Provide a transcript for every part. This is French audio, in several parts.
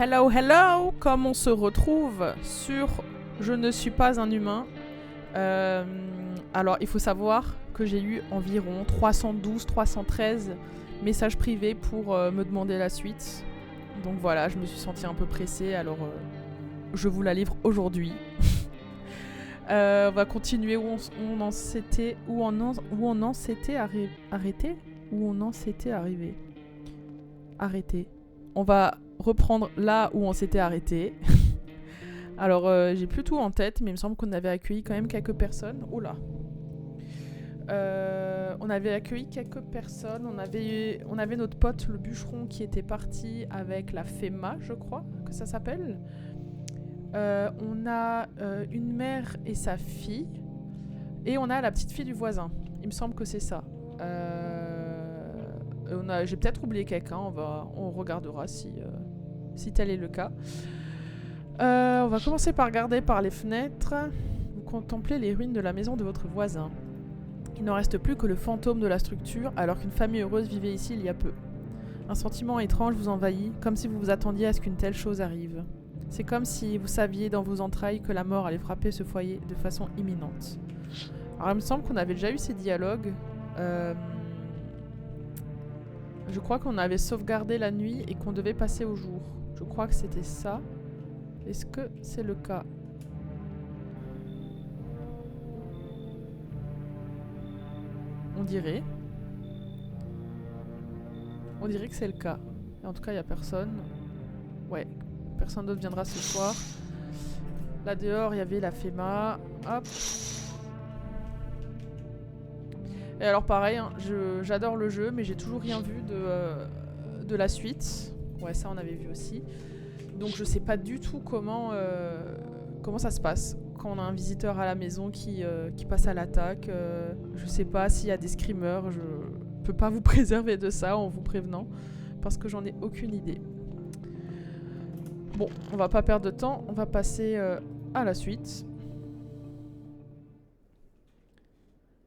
Hello, hello! Comme on se retrouve sur Je ne suis pas un humain. Alors, il faut savoir que j'ai eu environ 312, 313 messages privés pour me demander la suite. Donc voilà, je me suis sentie un peu pressée, alors je vous la livre aujourd'hui. On va continuer où on en s'était arrêté. On va reprendre là où on s'était arrêté. Alors j'ai plus tout en tête, mais il me semble qu'on avait accueilli quand même quelques personnes. Oula. On avait accueilli quelques personnes. On avait notre pote le bûcheron qui était parti avec la FEMA, je crois que ça s'appelle. On a une mère et sa fille. Et on a la petite fille du voisin. Il me semble que c'est ça. J'ai peut-être oublié quelqu'un. On regardera si tel est le cas. On va commencer par regarder par les fenêtres. Vous contemplez les ruines de la maison de votre voisin. Il n'en reste plus que le fantôme de la structure, alors qu'une famille heureuse vivait ici il y a peu. Un sentiment étrange vous envahit, comme si vous vous attendiez à ce qu'une telle chose arrive. C'est comme si vous saviez dans vos entrailles que la mort allait frapper ce foyer de façon imminente. Alors il me semble qu'on avait déjà eu ces dialogues. Je crois qu'on avait sauvegardé la nuit et qu'on devait passer au jour. Je crois que c'était ça. Est-ce que c'est le cas ? On dirait. On dirait que c'est le cas. Et en tout cas, il n'y a personne. Ouais. Personne d'autre viendra ce soir. Là dehors, il y avait la FEMA. Hop. Et alors pareil, hein, j'adore le jeu, mais j'ai toujours rien vu de la suite. Ouais, ça on avait vu aussi. Donc je sais pas du tout comment ça se passe quand on a un visiteur à la maison qui passe à l'attaque. Je sais pas s'il y a des screamers. Je peux pas vous préserver de ça en vous prévenant, parce que j'en ai aucune idée. Bon, on va pas perdre de temps, on va passer à la suite.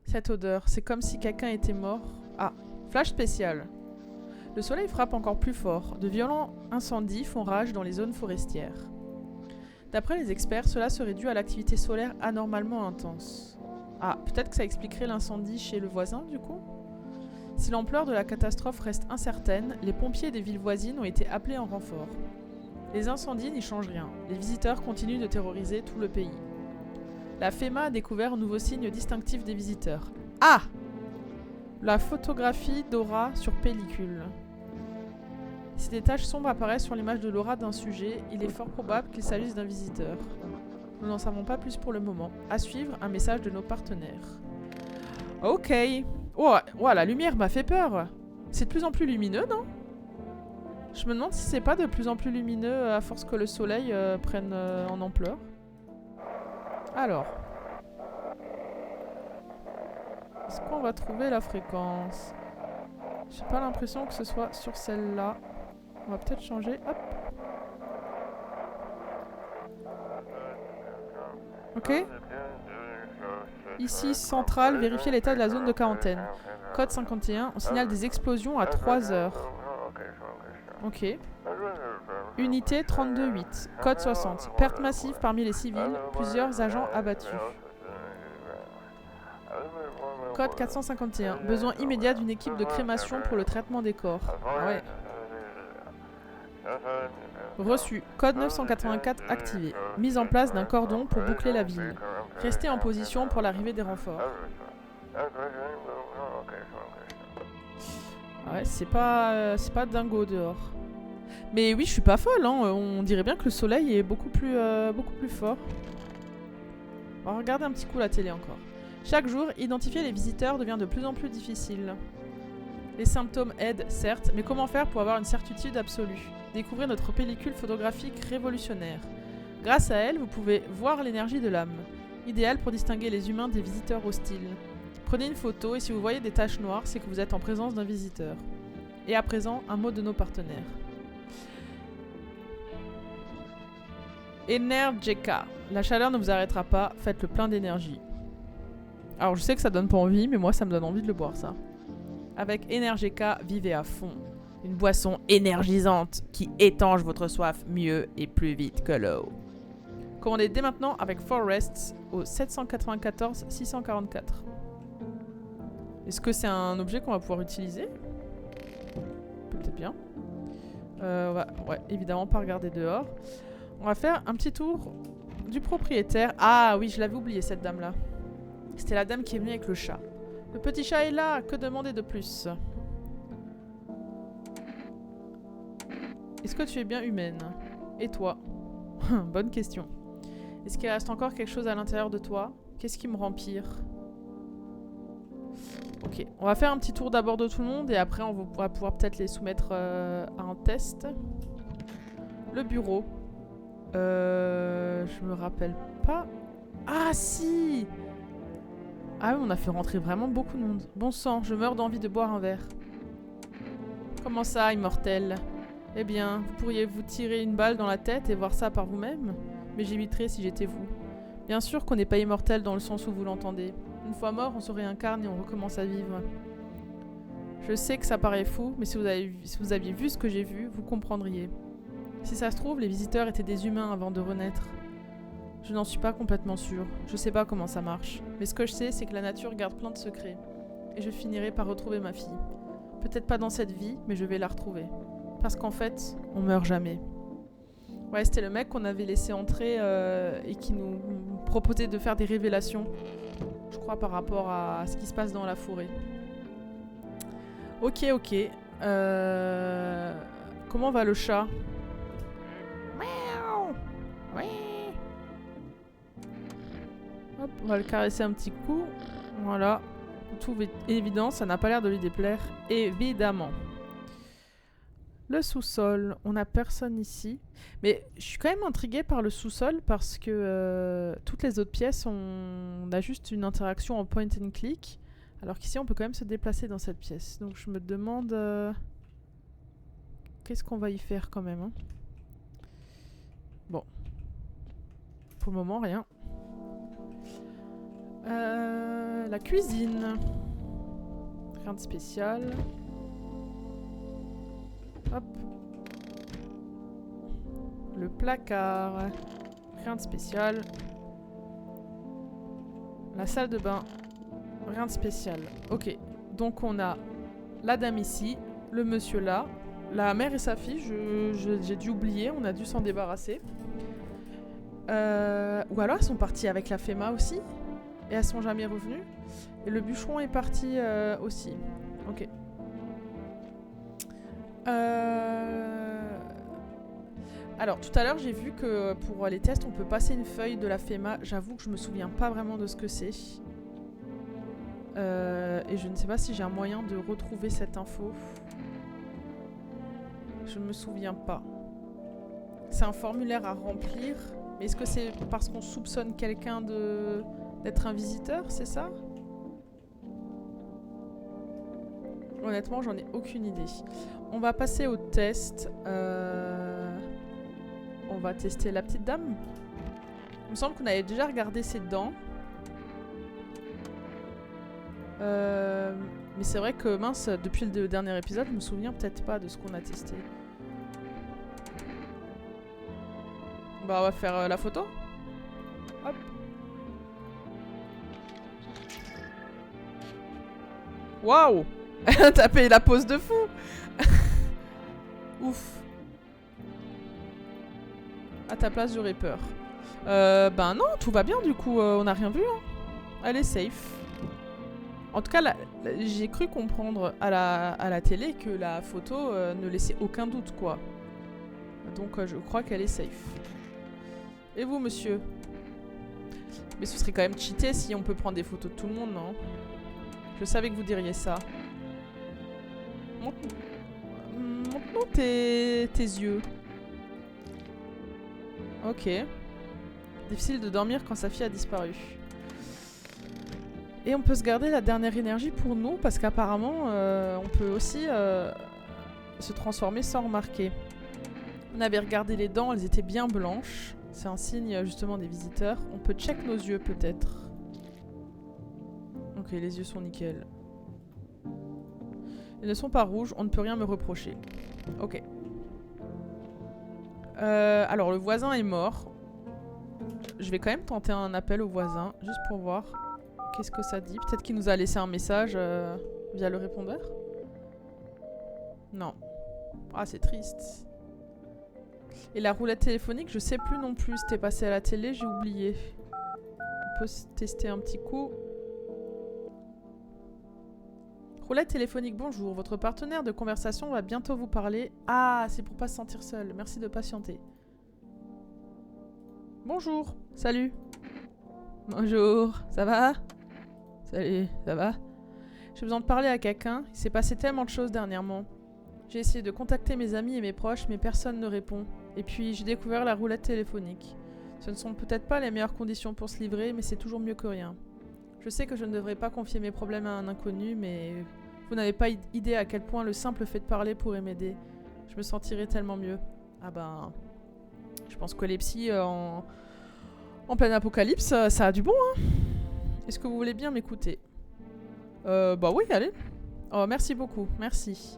Cette odeur, c'est comme si quelqu'un était mort. Ah, flash spécial. Le soleil frappe encore plus fort. De violents incendies font rage dans les zones forestières. D'après les experts, cela serait dû à l'activité solaire anormalement intense. Ah, peut-être que ça expliquerait l'incendie chez le voisin, du coup ? Si l'ampleur de la catastrophe reste incertaine, les pompiers des villes voisines ont été appelés en renfort. Les incendies n'y changent rien. Les visiteurs continuent de terroriser tout le pays. La FEMA a découvert un nouveau signe distinctif des visiteurs. Ah ! La photographie d'aura sur pellicule. Si des taches sombres apparaissent sur l'image de l'aura d'un sujet, il est fort probable qu'il s'agisse d'un visiteur. Nous n'en savons pas plus pour le moment. À suivre, un message de nos partenaires. Ok. Oh, la lumière m'a fait peur. C'est de plus en plus lumineux, non ? Je me demande si c'est pas de plus en plus lumineux à force que le soleil prenne en ampleur. Alors. Est-ce qu'on va trouver la fréquence ? J'ai pas l'impression que ce soit sur celle-là. On va peut-être changer. Hop. Ok. Ici, centrale, vérifier l'état de la zone de quarantaine. Code 51, on signale des explosions à 3 heures. Ok. Unité 32-8. Code 60. Perte massive parmi les civils. Plusieurs agents abattus. Code 451. Besoin immédiat d'une équipe de crémation pour le traitement des corps. Ah ouais. Reçu. Code 984 activé. Mise en place d'un cordon pour boucler la ville. Restez en position pour l'arrivée des renforts. Ah ouais, c'est pas dingo dehors. Mais oui, je suis pas folle, hein. On dirait bien que le soleil est beaucoup plus fort. On va regarder un petit coup la télé encore. Chaque jour, identifier les visiteurs devient de plus en plus difficile. Les symptômes aident, certes, mais comment faire pour avoir une certitude absolue ? Découvrir notre pellicule photographique révolutionnaire. Grâce à elle, vous pouvez voir l'énergie de l'âme. Idéal pour distinguer les humains des visiteurs hostiles. Prenez une photo et si vous voyez des taches noires, c'est que vous êtes en présence d'un visiteur. Et à présent, un mot de nos partenaires. Energica. La chaleur ne vous arrêtera pas, faites le plein d'énergie. Alors je sais que ça donne pas envie, mais moi ça me donne envie de le boire ça. Avec Energica, vivez à fond. Une boisson énergisante qui étanche votre soif mieux et plus vite que l'eau. Commandez dès maintenant avec Forests au 794 644. Est-ce que c'est un objet qu'on va pouvoir utiliser? Peut-être bien. Ouais, évidemment pas regarder dehors. On va faire un petit tour du propriétaire. Ah oui, je l'avais oublié cette dame-là. C'était la dame qui est venue avec le chat. Le petit chat est là, que demander de plus? Est-ce que tu es bien humaine? Et toi? Bonne question. Est-ce qu'il reste encore quelque chose à l'intérieur de toi? Qu'est-ce qui me rend pire? Ok, on va faire un petit tour d'abord de tout le monde et après on va pouvoir peut-être les soumettre à un test. Le bureau. Je me rappelle pas. Ah si! Ah oui, on a fait rentrer vraiment beaucoup de monde. Bon sang, je meurs d'envie de boire un verre. Comment ça, immortel? Eh bien, vous pourriez vous tirer une balle dans la tête et voir ça par vous-même? Mais j'éviterais si j'étais vous. Bien sûr qu'on n'est pas immortel dans le sens où vous l'entendez. Une fois mort, on se réincarne et on recommence à vivre. Je sais que ça paraît fou, mais si vous aviez vu ce que j'ai vu, vous comprendriez. Si ça se trouve, les visiteurs étaient des humains avant de renaître. Je n'en suis pas complètement sûre. Je sais pas comment ça marche. Mais ce que je sais, c'est que la nature garde plein de secrets. Et je finirai par retrouver ma fille. Peut-être pas dans cette vie, mais je vais la retrouver. Parce qu'en fait, on meurt jamais. Ouais, c'était le mec qu'on avait laissé entrer et qui nous proposait de faire des révélations. Je crois par rapport à ce qui se passe dans la forêt. Ok. Comment va le chat? Hop, on va le caresser un petit coup. Voilà. Tout est évident, ça n'a pas l'air de lui déplaire. Évidemment. Le sous-sol, on n'a personne ici. Mais je suis quand même intriguée par le sous-sol parce que toutes les autres pièces, on a juste une interaction en point and click. Alors qu'ici, on peut quand même se déplacer dans cette pièce. Donc je me demande... qu'est-ce qu'on va y faire quand même, hein? Bon. Pour le moment, rien. La cuisine. Rien de spécial. Hop. Le placard. Rien de spécial. La salle de bain. Rien de spécial. Ok. Donc on a la dame ici. Le monsieur là. La mère et sa fille. J'ai dû oublier. On a dû s'en débarrasser. Ou alors elles sont parties avec la FEMA aussi. Et elles sont jamais revenues. Et le bûcheron est parti aussi. Ok. Alors, tout à l'heure, j'ai vu que pour les tests, on peut passer une feuille de la FEMA. J'avoue que je me souviens pas vraiment de ce que c'est. Et je ne sais pas si j'ai un moyen de retrouver cette info. Je ne me souviens pas. C'est un formulaire à remplir. Mais est-ce que c'est parce qu'on soupçonne quelqu'un d'être un visiteur, c'est ça? Honnêtement, j'en ai aucune idée. On va passer au test. On va tester la petite dame. Il me semble qu'on avait déjà regardé ses dents. Mais c'est vrai que, mince, depuis le dernier épisode, je me souviens peut-être pas de ce qu'on a testé. Bah, on va faire la photo. Hop. Waouh! T'as payé la pause de fou. Ouf. À ta place, j'aurais peur. Ben non, tout va bien du coup, on n'a rien vu. Hein. Elle est safe. En tout cas, j'ai cru comprendre à la télé que la photo ne laissait aucun doute, quoi. Donc je crois qu'elle est safe. Et vous, monsieur? Mais ce serait quand même cheaté si on peut prendre des photos de tout le monde, non? Je savais que vous diriez ça. Montre-nous tes yeux. Ok. Difficile de dormir quand sa fille a disparu. Et on peut se garder la dernière énergie pour nous, parce qu'apparemment, on peut aussi se transformer sans remarquer. On avait regardé les dents, elles étaient bien blanches. C'est un signe justement des visiteurs. On peut check nos yeux peut-être. Ok, les yeux sont nickel. Ils ne sont pas rouges, on ne peut rien me reprocher. Ok. Alors, le voisin est mort. Je vais quand même tenter un appel au voisin, juste pour voir qu'est-ce que ça dit. Peut-être qu'il nous a laissé un message via le répondeur. Non. Ah, c'est triste. Et la roulette téléphonique, je sais plus non plus. C'était passé à la télé, j'ai oublié. On peut tester un petit coup. Roulette téléphonique, bonjour. Votre partenaire de conversation va bientôt vous parler. Ah, c'est pour pas se sentir seul. Merci de patienter. Bonjour. Salut. Bonjour. Ça va? Salut. Ça va? J'ai besoin de parler à quelqu'un. Il s'est passé tellement de choses dernièrement. J'ai essayé de contacter mes amis et mes proches, mais personne ne répond. Et puis, j'ai découvert la roulette téléphonique. Ce ne sont peut-être pas les meilleures conditions pour se livrer, mais c'est toujours mieux que rien. Je sais que je ne devrais pas confier mes problèmes à un inconnu, mais vous n'avez pas idée à quel point le simple fait de parler pourrait m'aider. Je me sentirais tellement mieux. Ah ben... Je pense que les psys en pleine apocalypse, ça a du bon, hein. Est-ce que vous voulez bien m'écouter? Bah oui, allez. Oh, merci beaucoup, merci.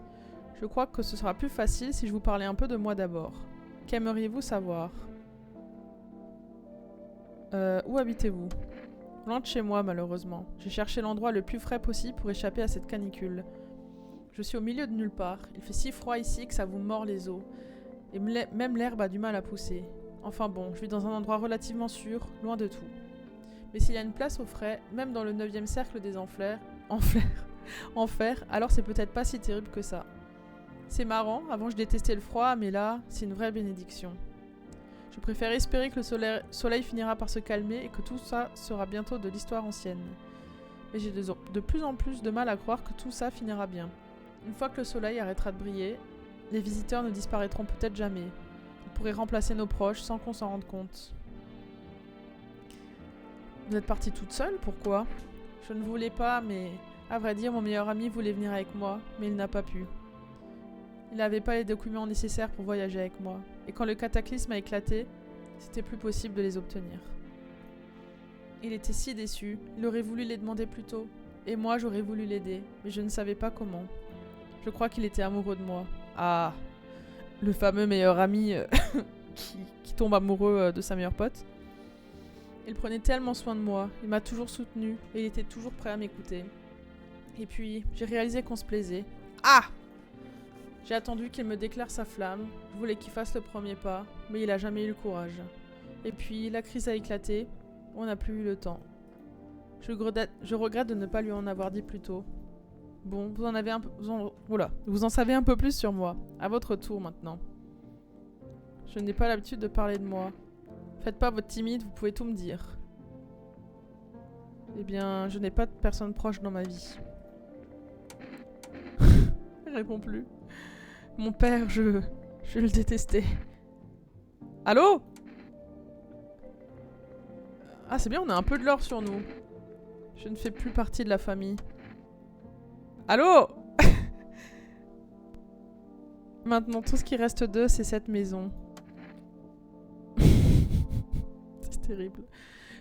Je crois que ce sera plus facile si je vous parlais un peu de moi d'abord. Qu'aimeriez-vous savoir? Où habitez-vous? Loin de chez moi, malheureusement. J'ai cherché l'endroit le plus frais possible pour échapper à cette canicule. Je suis au milieu de nulle part. Il fait si froid ici que ça vous mord les os. Et même l'herbe a du mal à pousser. Enfin bon, je vis dans un endroit relativement sûr, loin de tout. Mais s'il y a une place au frais, même dans le 9e cercle des Enfer, alors c'est peut-être pas si terrible que ça. C'est marrant, avant je détestais le froid, mais là, c'est une vraie bénédiction. Je préfère espérer que le soleil finira par se calmer et que tout ça sera bientôt de l'histoire ancienne. Mais j'ai de plus en plus de mal à croire que tout ça finira bien. Une fois que le soleil arrêtera de briller, les visiteurs ne disparaîtront peut-être jamais. Ils pourraient remplacer nos proches sans qu'on s'en rende compte. Vous êtes partie toute seule, pourquoi? Je ne voulais pas, mais à vrai dire, mon meilleur ami voulait venir avec moi, mais il n'a pas pu. Il n'avait pas les documents nécessaires pour voyager avec moi. Et quand le cataclysme a éclaté, c'était plus possible de les obtenir. Il était si déçu, il aurait voulu les demander plus tôt. Et moi, j'aurais voulu l'aider, mais je ne savais pas comment. Je crois qu'il était amoureux de moi. Ah, le fameux meilleur ami qui tombe amoureux de sa meilleure pote. Il prenait tellement soin de moi, il m'a toujours soutenue et il était toujours prêt à m'écouter. Et puis, j'ai réalisé qu'on se plaisait. Ah! J'ai attendu qu'il me déclare sa flamme, je voulais qu'il fasse le premier pas, mais il a jamais eu le courage. Et puis, la crise a éclaté, on n'a plus eu le temps. Je regrette de ne pas lui en avoir dit plus tôt. Bon, vous en savez un peu plus sur moi. À votre tour maintenant. Je n'ai pas l'habitude de parler de moi. Faites pas votre timide, vous pouvez tout me dire. Eh bien, je n'ai pas de personne proche dans ma vie. Il répond plus. Mon père, je le détestais. Allô? Ah, c'est bien, on a un peu de l'or sur nous. Je ne fais plus partie de la famille. Allô? Maintenant, tout ce qui reste d'eux, c'est cette maison. C'est terrible.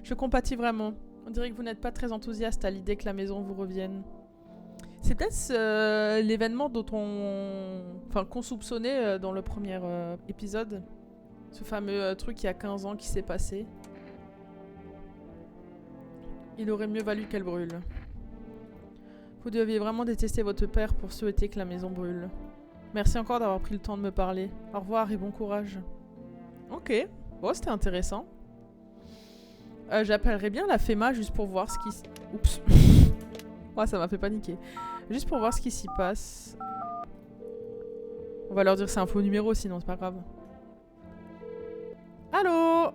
Je compatis vraiment. On dirait que vous n'êtes pas très enthousiaste à l'idée que la maison vous revienne. C'est peut-être l'événement qu'on soupçonnait dans le premier épisode. Ce fameux truc il y a 15 ans qui s'est passé. Il aurait mieux valu qu'elle brûle. Vous deviez vraiment détester votre père pour souhaiter que la maison brûle. Merci encore d'avoir pris le temps de me parler. Au revoir et bon courage. Ok. Bon, c'était intéressant. J'appellerai bien la FEMA juste pour voir ce qui... Oups. Ouais, ça m'a fait paniquer. Juste pour voir ce qui s'y passe. On va leur dire que c'est un faux numéro, sinon c'est pas grave. Allô?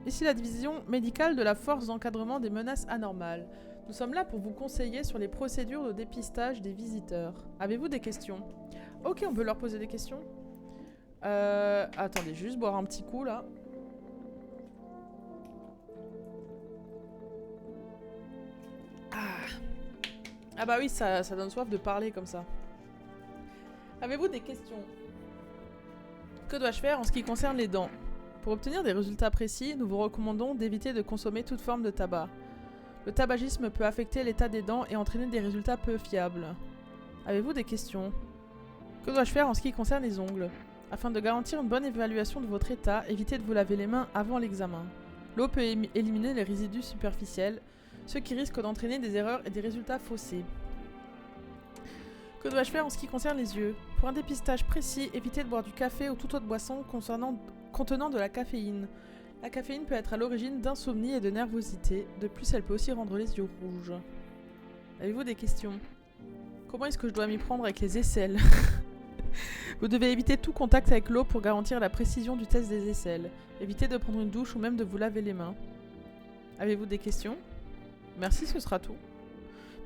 Ici la division médicale de la force d'encadrement des menaces anormales. Nous sommes là pour vous conseiller sur les procédures de dépistage des visiteurs. Avez-vous des questions? Ok, on peut leur poser des questions. Attendez, juste boire un petit coup là. Ah bah oui, ça donne soif de parler comme ça. Avez-vous des questions? Que dois-je faire en ce qui concerne les dents? Pour obtenir des résultats précis, nous vous recommandons d'éviter de consommer toute forme de tabac. Le tabagisme peut affecter l'état des dents et entraîner des résultats peu fiables. Avez-vous des questions? Que dois-je faire en ce qui concerne les ongles? Afin de garantir une bonne évaluation de votre état, évitez de vous laver les mains avant l'examen. L'eau peut éliminer les résidus superficiels, ce qui risque d'entraîner des erreurs et des résultats faussés. Que dois-je faire en ce qui concerne les yeux? Pour un dépistage précis, évitez de boire du café ou toute autre boisson contenant de la caféine. La caféine peut être à l'origine d'insomnie et de nervosité. De plus, elle peut aussi rendre les yeux rouges. Avez-vous des questions? Comment est-ce que je dois m'y prendre avec les aisselles? Vous devez éviter tout contact avec l'eau pour garantir la précision du test des aisselles. Évitez de prendre une douche ou même de vous laver les mains. Avez-vous des questions? Merci, ce sera tout.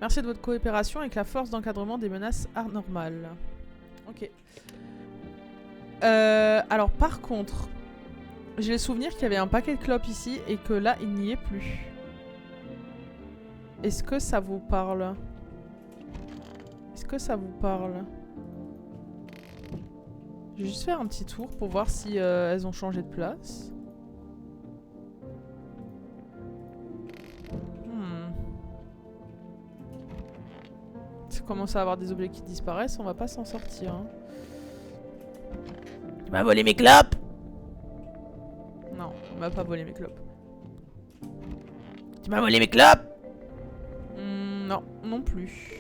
Merci de votre coopération avec la force d'encadrement des menaces anormales. Ok. Alors par contre, j'ai le souvenir qu'il y avait un paquet de clopes ici et que là, il n'y est plus. Est-ce que ça vous parle? Est-ce que ça vous parle? Je vais juste faire un petit tour pour voir si elles ont changé de place. Si on commence à avoir des objets qui disparaissent, on va pas s'en sortir. Hein. Tu m'as volé mes clopes! Non, on m'a pas volé mes clopes. Tu m'as volé mes clopes! Non, non plus.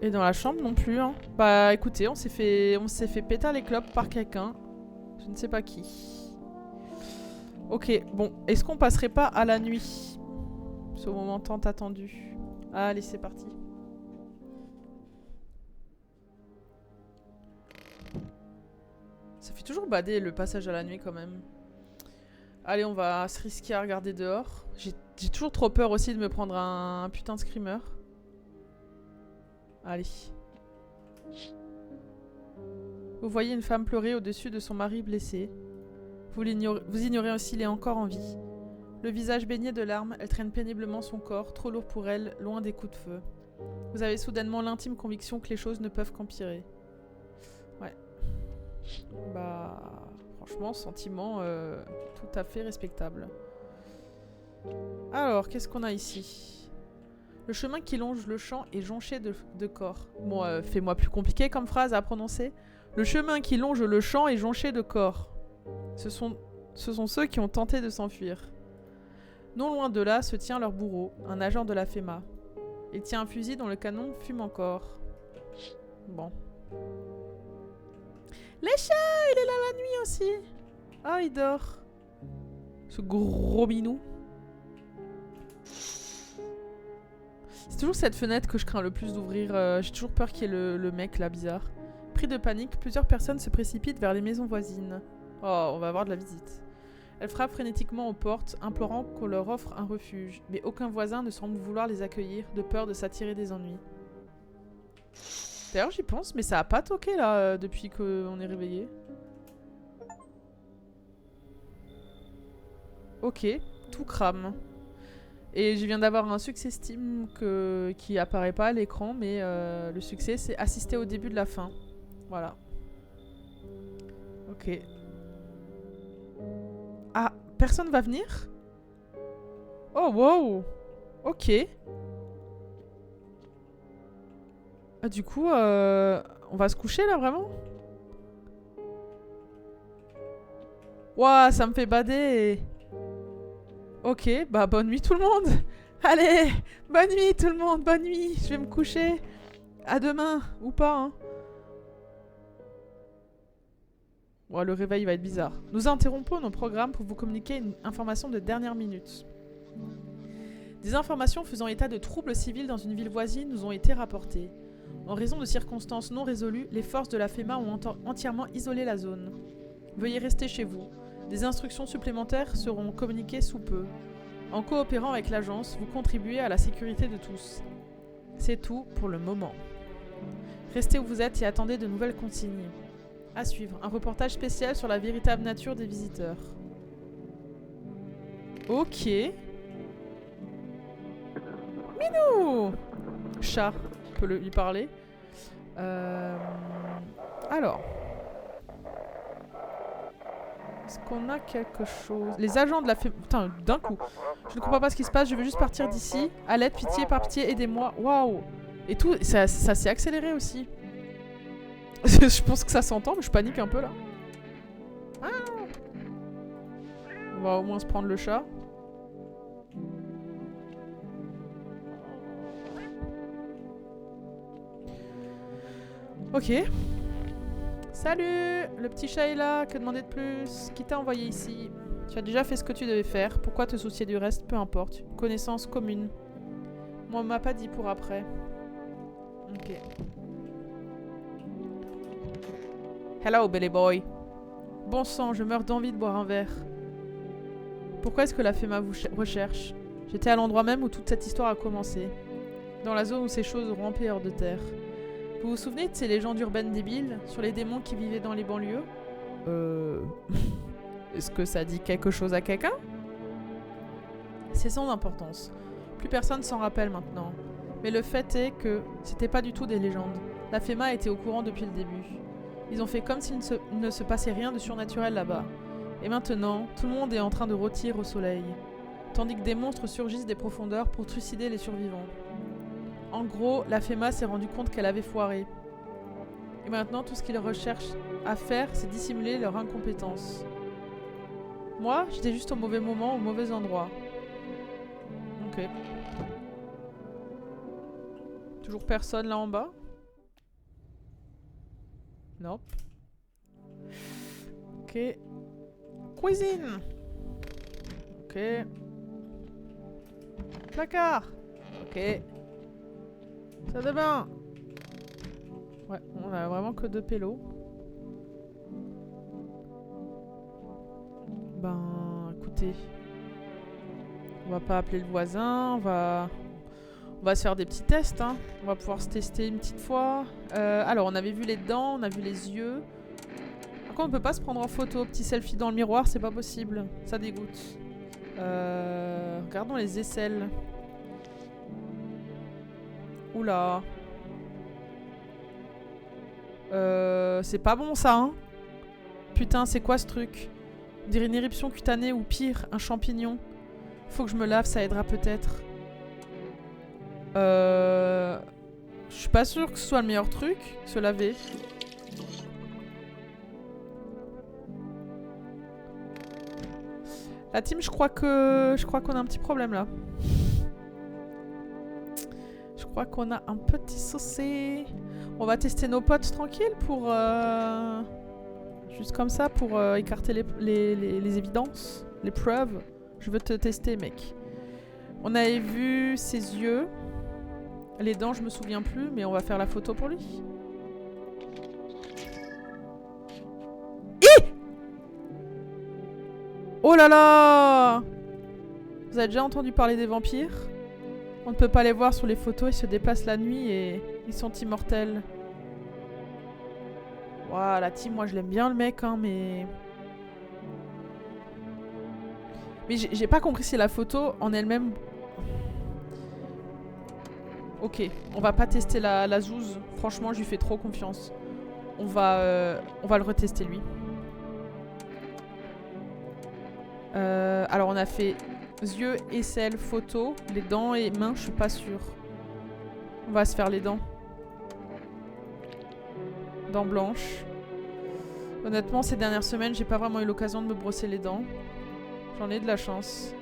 Et dans la chambre non plus. Hein. Bah écoutez, on s'est fait péter les clopes par quelqu'un. Je ne sais pas qui. Ok, bon, est-ce qu'on passerait pas à la nuit? Ce moment tant attendu. Allez, c'est parti. Ça fait toujours bader le passage à la nuit quand même. Allez, on va se risquer à regarder dehors. J'ai toujours trop peur aussi de me prendre un putain de screamer. Allez. Vous voyez une femme pleurer au-dessus de son mari blessé. Vous ignorez aussi s'il est encore en vie. Le visage baigné de larmes, elle traîne péniblement son corps, trop lourd pour elle, loin des coups de feu. Vous avez soudainement l'intime conviction que les choses ne peuvent qu'empirer. Ouais. Bah... Franchement, sentiment tout à fait respectable. Alors, qu'est-ce qu'on a ici? Le chemin qui longe le champ est jonché de corps. Bon, fais-moi plus compliqué comme phrase à prononcer. Le chemin qui longe le champ est jonché de corps. Ce sont ceux qui ont tenté de s'enfuir. Non loin de là se tient leur bourreau, un agent de la FEMA. Il tient un fusil dont le canon fume encore. Bon. Les chats, il est là la nuit aussi. Ah, il dort. Ce gros minou. C'est toujours cette fenêtre que je crains le plus d'ouvrir. J'ai toujours peur qu'il y ait le mec là bizarre. Pris de panique, plusieurs personnes se précipitent vers les maisons voisines. Oh, on va avoir de la visite. Elles frappent frénétiquement aux portes, implorant qu'on leur offre un refuge. Mais aucun voisin ne semble vouloir les accueillir, de peur de s'attirer des ennuis. D'ailleurs, j'y pense, mais ça a pas toqué là depuis qu'on est réveillé. Ok, tout crame. Et je viens d'avoir un succès Steam qui apparaît pas à l'écran, mais le succès c'est assister au début de la fin. Voilà. Ok. Ah, personne va venir? Oh, wow. Ok. Ah, du coup, on va se coucher là, vraiment? Ouah, ça me fait bader. Ok, bah bonne nuit tout le monde. Allez, bonne nuit tout le monde, bonne nuit. Je vais me coucher. À demain, ou pas, hein. Ouais, le réveil va être bizarre. Nous interrompons nos programmes pour vous communiquer une information de dernière minute. Des informations faisant état de troubles civils dans une ville voisine nous ont été rapportées. En raison de circonstances non résolues, les forces de la FEMA ont entièrement isolé la zone. Veuillez rester chez vous. Des instructions supplémentaires seront communiquées sous peu. En coopérant avec l'agence, vous contribuez à la sécurité de tous. C'est tout pour le moment. Restez où vous êtes et attendez de nouvelles consignes. À suivre, un reportage spécial sur la véritable nature des visiteurs. Ok. Minou! Chat, on peut lui parler. Alors. Est-ce qu'on a quelque chose? Les agents de la FEMA... Putain, d'un coup. Je ne comprends pas ce qui se passe, je veux juste partir d'ici. À l'aide, pitié, par pitié, aidez-moi. Waouh! Et tout, ça s'est accéléré aussi. Je pense que ça s'entend, mais je panique un peu là. Ah, on va au moins se prendre le chat. Ok. Salut! Le petit chat est là, que demander de plus? Qui t'a envoyé ici? Tu as déjà fait ce que tu devais faire, pourquoi te soucier du reste? Peu importe. Connaissance commune. Moi, on m'a pas dit pour après. Ok. Hello, Billy Boy. Bon sang, je meurs d'envie de boire un verre. Pourquoi est-ce que la FEMA vous recherche? J'étais à l'endroit même où toute cette histoire a commencé. Dans la zone où ces choses auront empli hors de terre. Vous vous souvenez de ces légendes urbaines débiles sur les démons qui vivaient dans les banlieues? Est-ce que ça dit quelque chose à quelqu'un? C'est sans importance. Plus personne s'en rappelle maintenant. Mais le fait est que c'était pas du tout des légendes. La FEMA était au courant depuis le début. Ils ont fait comme s'il ne se passait rien de surnaturel là-bas. Et maintenant, tout le monde est en train de rôtir au soleil. Tandis que des monstres surgissent des profondeurs pour trucider les survivants. En gros, la FEMA s'est rendue compte qu'elle avait foiré. Et maintenant, tout ce qu'ils recherchent à faire, c'est dissimuler leur incompétence. Moi, j'étais juste au mauvais moment, au mauvais endroit. Ok. Toujours personne là en bas? Non. Ok. Cuisine. Ok. Placard. Ok. Ça de bain. Ouais, on a vraiment que 2 pélos. Ben, écoutez. On va pas appeler le voisin, on va se faire des petits tests, hein. On va pouvoir se tester une petite fois. Alors, on avait vu les dents, on a vu les yeux. Par contre, on peut pas se prendre en photo. Petit selfie dans le miroir, c'est pas possible. Ça dégoûte. Regardons les aisselles. Oula. C'est pas bon ça, hein. Putain, c'est quoi ce truc? On dirait une éruption cutanée ou pire, un champignon. Faut que je me lave, ça aidera peut-être. Je suis pas sûre que ce soit le meilleur truc, se laver. La team, je crois qu'on a un petit problème là. Je crois qu'on a un petit saucé. On va tester nos potes tranquilles pour... juste comme ça, pour écarter les évidences, les preuves. Je veux te tester, mec. On avait vu ses yeux. Les dents, je me souviens plus, mais on va faire la photo pour lui. Oh là là! Vous avez déjà entendu parler des vampires? On ne peut pas les voir sur les photos, ils se déplacent la nuit et ils sont immortels. Waouh, la team, moi je l'aime bien le mec, hein, mais... Mais j'ai pas compris si la photo en elle-même... Ok, on va pas tester la zouze. Franchement, je lui fais trop confiance. On va le retester lui. Alors on a fait yeux, aisselles, photo, les dents et mains, je suis pas sûre. On va se faire les dents. Dents blanches. Honnêtement, ces dernières semaines, j'ai pas vraiment eu l'occasion de me brosser les dents. J'en ai de la chance.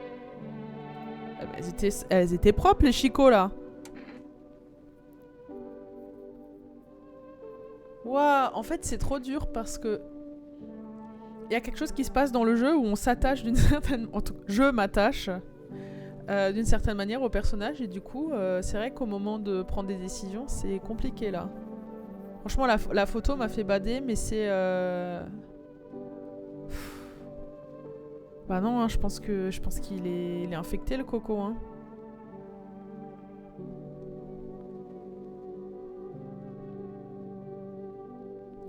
Elles étaient propres les chicots là. Waouh, en fait c'est trop dur parce que il y a quelque chose qui se passe dans le jeu où on s'attache d'une certaine... Je m'attache d'une certaine manière au personnage et du coup c'est vrai qu'au moment de prendre des décisions c'est compliqué là. Franchement la photo m'a fait bader mais c'est... Bah non, hein, je pense qu'il est infecté le coco, hein.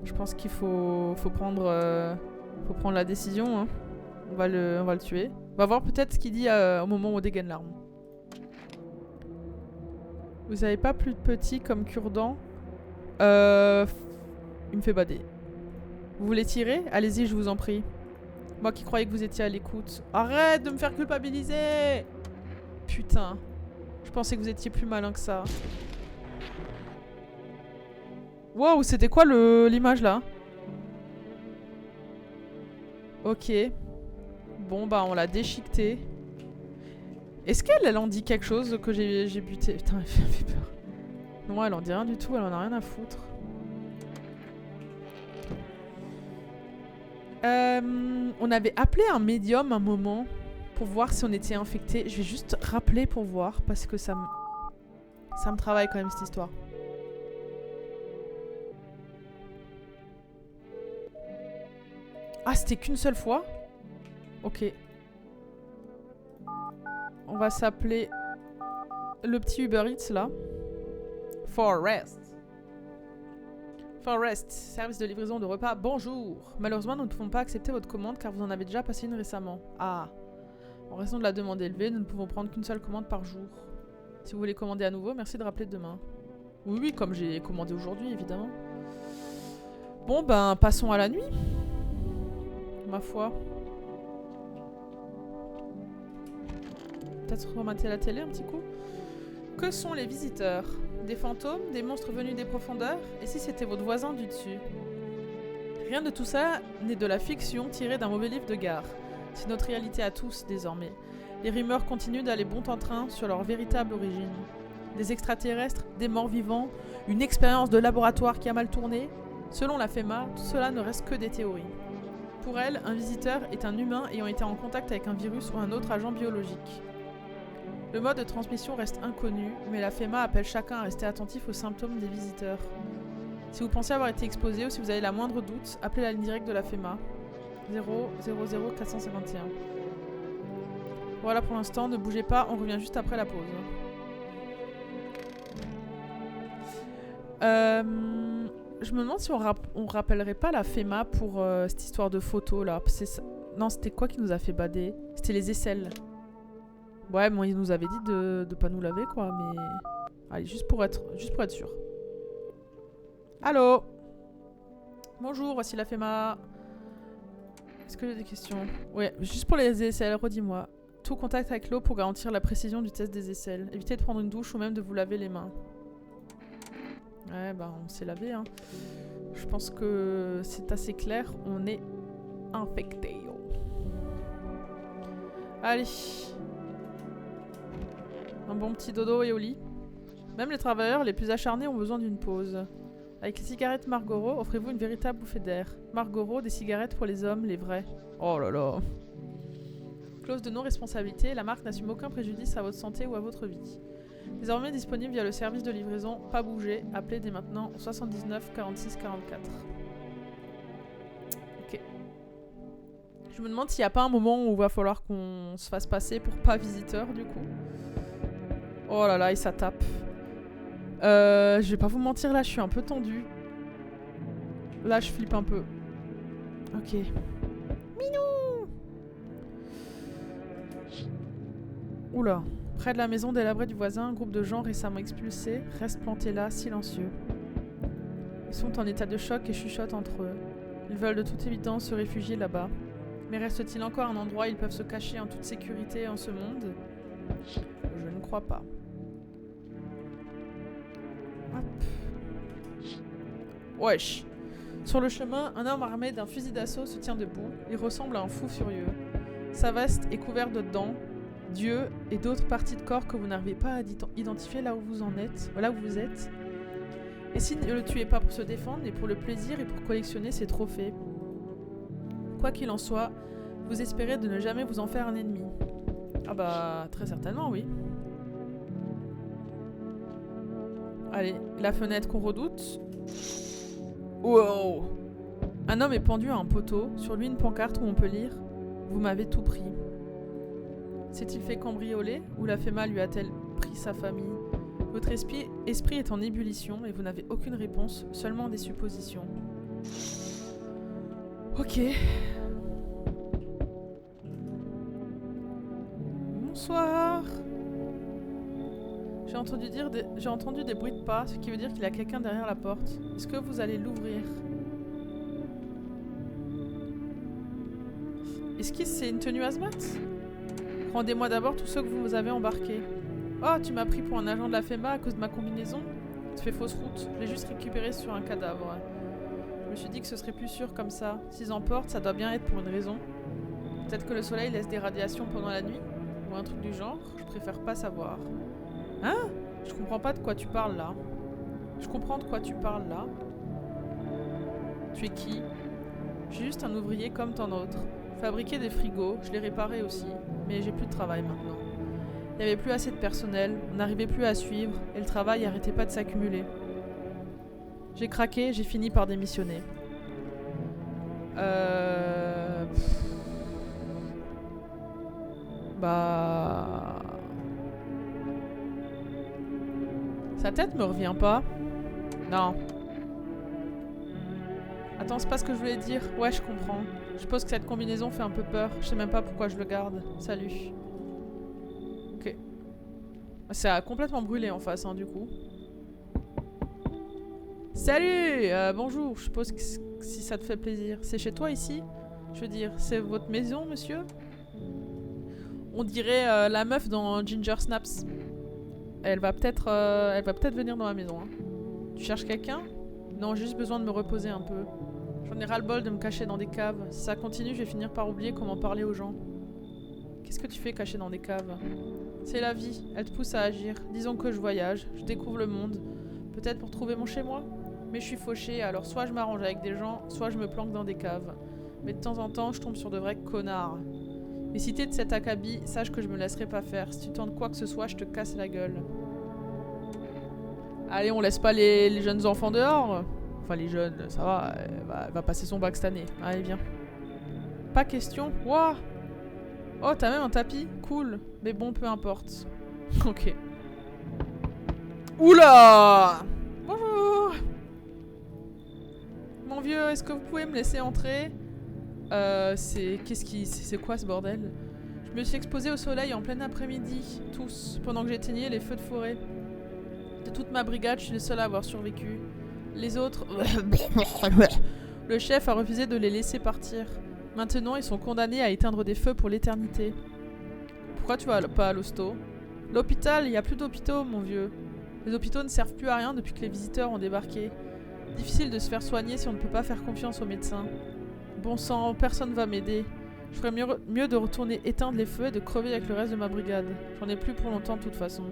Je pense qu'il faut prendre la décision, hein. On va le tuer. On va voir peut-être ce qu'il dit au moment où on dégaine l'arme. Vous avez pas plus de petits comme cure-dents? Il me fait bader. Vous voulez tirer? Allez-y, je vous en prie. Moi qui croyais que vous étiez à l'écoute. Arrête de me faire culpabiliser! Putain. Je pensais que vous étiez plus malin que ça. Wow, c'était quoi l'image là? Ok. Bon, bah, on l'a déchiqueté. Est-ce qu'elle en dit quelque chose que j'ai buté? Putain, elle fait peur. Non, elle en dit rien du tout, elle en a rien à foutre. On avait appelé un médium un moment pour voir si on était infecté. Je vais juste rappeler pour voir parce que ça me travaille quand même cette histoire. Ah, c'était qu'une seule fois? Ok. On va s'appeler le petit Uber Eats là. Forest. Forest, service de livraison de repas, bonjour. Malheureusement, nous ne pouvons pas accepter votre commande car vous en avez déjà passé une récemment. Ah. En raison de la demande élevée, nous ne pouvons prendre qu'une seule commande par jour. Si vous voulez commander à nouveau, merci de rappeler demain. Oui, oui, comme j'ai commandé aujourd'hui, évidemment. Bon, ben, passons à la nuit. Ma foi. Peut-être remater la télé un petit coup. Que sont les visiteurs? Des fantômes? Des monstres venus des profondeurs? Et si c'était votre voisin du dessus? Rien de tout ça n'est de la fiction tirée d'un mauvais livre de gare. C'est notre réalité à tous, désormais. Les rumeurs continuent d'aller bon en train sur leur véritable origine. Des extraterrestres, des morts vivants, une expérience de laboratoire qui a mal tourné. Selon la FEMA, tout cela ne reste que des théories. Pour elle, un visiteur est un humain ayant été en contact avec un virus ou un autre agent biologique. Le mode de transmission reste inconnu, mais la FEMA appelle chacun à rester attentif aux symptômes des visiteurs. Si vous pensez avoir été exposé ou si vous avez la moindre doute, appelez la ligne directe de la FEMA. 000 451. Voilà pour l'instant, ne bougez pas, on revient juste après la pause. Je me demande si on rappellerait pas la FEMA pour cette histoire de photos là. Non, c'était quoi qui nous a fait bader? C'était les aisselles. Ouais, bon, ils nous avaient dit de pas nous laver quoi, mais... Allez, juste pour être sûr. Allô? Bonjour, voici la FEMA. Est-ce que j'ai des questions? Ouais, juste pour les aisselles, redis-moi. Tout contact avec l'eau pour garantir la précision du test des aisselles. Évitez de prendre une douche ou même de vous laver les mains. Ouais, bah on s'est lavé, hein. Je pense que c'est assez clair. On est infecté. Allez. Un bon petit dodo et au lit. Même les travailleurs les plus acharnés ont besoin d'une pause. Avec les cigarettes Marlboro, offrez-vous une véritable bouffée d'air. Marlboro, des cigarettes pour les hommes, les vrais. Oh là là. Clause de non-responsabilité, la marque n'assume aucun préjudice à votre santé ou à votre vie. Désormais disponible via le service de livraison Pas Bouger, appelez dès maintenant 79 46 44. Ok. Je me demande s'il n'y a pas un moment où il va falloir qu'on se fasse passer pour pas visiteur du coup. Oh là là, et ça tape. Je vais pas vous mentir, là je suis un peu tendue. Là je flippe un peu. Ok. Minou. Oula. Près de la maison délabrée du voisin, un groupe de gens récemment expulsés reste planté là, silencieux. Ils sont en état de choc et chuchotent entre eux. Ils veulent de toute évidence se réfugier là-bas. Mais reste-t-il encore un endroit où ils peuvent se cacher en toute sécurité en ce monde? Je ne crois pas. Hop. Wesh. Sur le chemin, un homme armé d'un fusil d'assaut se tient debout. Il ressemble à un fou furieux. Sa veste est couverte de dents, d'yeux et d'autres parties de corps que vous n'arrivez pas à identifier là où vous en êtes, là où vous êtes. Et s'il ne le tuait pas pour se défendre, mais pour le plaisir et pour collectionner ses trophées. Quoi qu'il en soit, vous espérez de ne jamais vous en faire un ennemi. Ah bah, très certainement, oui. Allez, la fenêtre qu'on redoute. Wow! Un homme est pendu à un poteau, sur lui une pancarte où on peut lire « Vous m'avez tout pris ». S'est-il fait cambrioler ou la FEMA lui a-t-elle pris sa famille? Votre esprit est en ébullition et vous n'avez aucune réponse, seulement des suppositions. Ok. Bonsoir. J'ai entendu des bruits de pas, ce qui veut dire qu'il y a quelqu'un derrière la porte. Est-ce que vous allez l'ouvrir? Est-ce que c'est une tenue hazmat? Rendez-moi d'abord tous ceux que vous avez embarqués. Oh, tu m'as pris pour un agent de la FEMA à cause de ma combinaison? Tu fais fausse route. Je l'ai juste récupéré sur un cadavre. Je me suis dit que ce serait plus sûr comme ça. S'ils emportent, ça doit bien être pour une raison. Peut-être que le soleil laisse des radiations pendant la nuit? Ou un truc du genre? Je préfère pas savoir. Hein? Je comprends pas de quoi tu parles là. Je comprends de quoi tu parles là. Tu es qui? Je suis juste un ouvrier comme tant d'autres. Fabriquer des frigos, je les réparais aussi. Mais j'ai plus de travail maintenant. Il n'y avait plus assez de personnel, on n'arrivait plus à suivre, et le travail n'arrêtait pas de s'accumuler. J'ai craqué, j'ai fini par démissionner. Bah... Sa tête me revient pas. Non. Attends, c'est pas ce que je voulais dire. Ouais, je comprends. Je suppose que cette combinaison fait un peu peur. Je sais même pas pourquoi je le garde. Salut. Ok. Ça a complètement brûlé en face, hein, du coup. Salut, bonjour. Je suppose que si ça te fait plaisir. C'est chez toi ici? Je veux dire, c'est votre maison, monsieur? On dirait la meuf dans Ginger Snaps. Elle va peut-être venir dans ma maison. Hein. Tu cherches quelqu'un? Non, j'ai juste besoin de me reposer un peu. J'en ai ras-le-bol de me cacher dans des caves. Si ça continue, je vais finir par oublier comment parler aux gens. Qu'est-ce que tu fais caché dans des caves? C'est la vie, elle te pousse à agir. Disons que je voyage, je découvre le monde. Peut-être pour trouver mon chez-moi? Mais je suis fauchée, alors soit je m'arrange avec des gens, soit je me planque dans des caves. Mais de temps en temps, je tombe sur de vrais connards. Mais si t'es de cet acabit, sache que je me laisserai pas faire. Si tu tentes quoi que ce soit, je te casse la gueule. Allez, on laisse pas les jeunes enfants dehors. Enfin, les jeunes, ça va, elle va passer son bac cette année. Allez, viens. Pas question. Wouah! Oh, t'as même un tapis? Cool. Mais bon, peu importe. Ok. Oula! Bonjour! Mon vieux, est-ce que vous pouvez me laisser entrer? C'est quoi ce bordel? Je me suis exposée au soleil en plein après-midi, tous, pendant que j'éteignais les feux de forêt. De toute ma brigade, je suis le seul à avoir survécu. Les autres... Le chef a refusé de les laisser partir. Maintenant, ils sont condamnés à éteindre des feux pour l'éternité. Pourquoi tu vas pas à l'hosto? L'hôpital, il n'y a plus d'hôpitaux, mon vieux. Les hôpitaux ne servent plus à rien depuis que les visiteurs ont débarqué. Difficile de se faire soigner si on ne peut pas faire confiance aux médecins. Bon sang, personne va m'aider. Je ferais mieux de retourner éteindre les feux et de crever avec le reste de ma brigade. J'en ai plus pour longtemps de toute façon.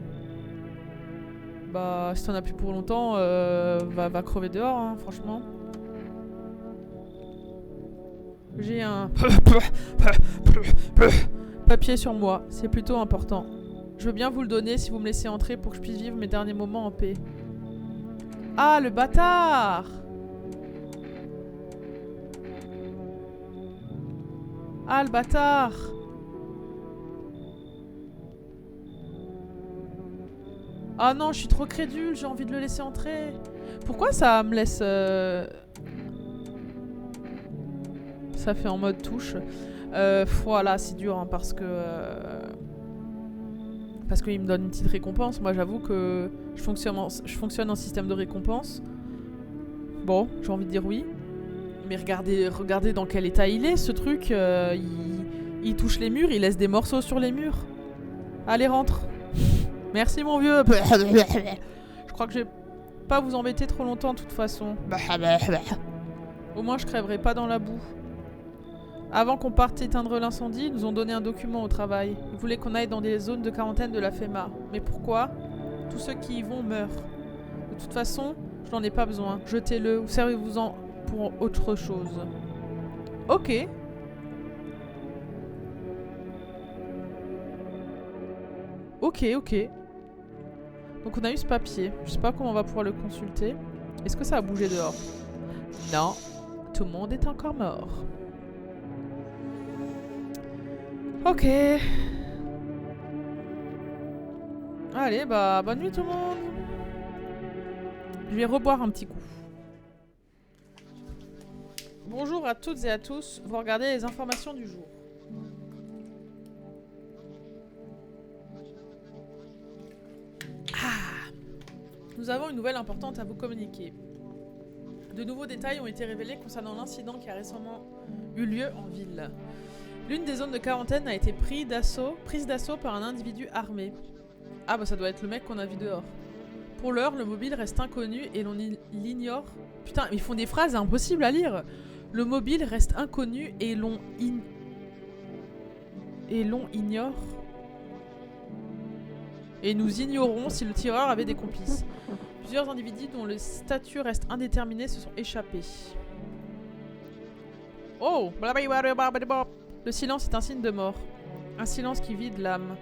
Bah, si t'en as plus pour longtemps, va crever dehors, hein, franchement. J'ai un... papier sur moi, c'est plutôt important. Je veux bien vous le donner si vous me laissez entrer pour que je puisse vivre mes derniers moments en paix. Ah, le bâtard! Ah, le bâtard! Ah non, je suis trop crédule, j'ai envie de le laisser entrer. Pourquoi ça me laisse... Ça fait en mode touche. Voilà, c'est dur, hein, parce que... Parce qu'il me donne une petite récompense. Moi, j'avoue que je fonctionne en système de récompense. Bon, j'ai envie de dire oui. Mais regardez dans quel état il est, ce truc. Il touche les murs, il laisse des morceaux sur les murs. Allez, rentre. Merci, mon vieux. Je crois que je vais pas vous embêter trop longtemps, de toute façon. Au moins, je crèverai pas dans la boue. Avant qu'on parte éteindre l'incendie, ils nous ont donné un document au travail. Ils voulaient qu'on aille dans des zones de quarantaine de la FEMA. Mais pourquoi? Tous ceux qui y vont meurent. De toute façon, je n'en ai pas besoin. Jetez-le ou servez-vous-en pour autre chose. Ok. Ok. Donc on a eu ce papier. Je sais pas comment on va pouvoir le consulter. Est-ce que ça a bougé dehors? Non. Tout le monde est encore mort. Ok. Allez, bah, bonne nuit tout le monde. Je vais reboire un petit coup. Bonjour à toutes et à tous. Vous regardez les informations du jour. Ah! Nous avons une nouvelle importante à vous communiquer. De nouveaux détails ont été révélés concernant l'incident qui a récemment eu lieu en ville. L'une des zones de quarantaine a été prise d'assaut par un individu armé. Ah bah ça doit être le mec qu'on a vu dehors. Pour l'heure, le mobile reste inconnu et l'on l'ignore. Putain, ils font des phrases impossibles à lire. Le mobile reste inconnu et l'on ignore. Et nous ignorons si le tireur avait des complices. Plusieurs individus dont le statut reste indéterminé se sont échappés. Oh! Le silence est un signe de mort. Un silence qui vide l'âme.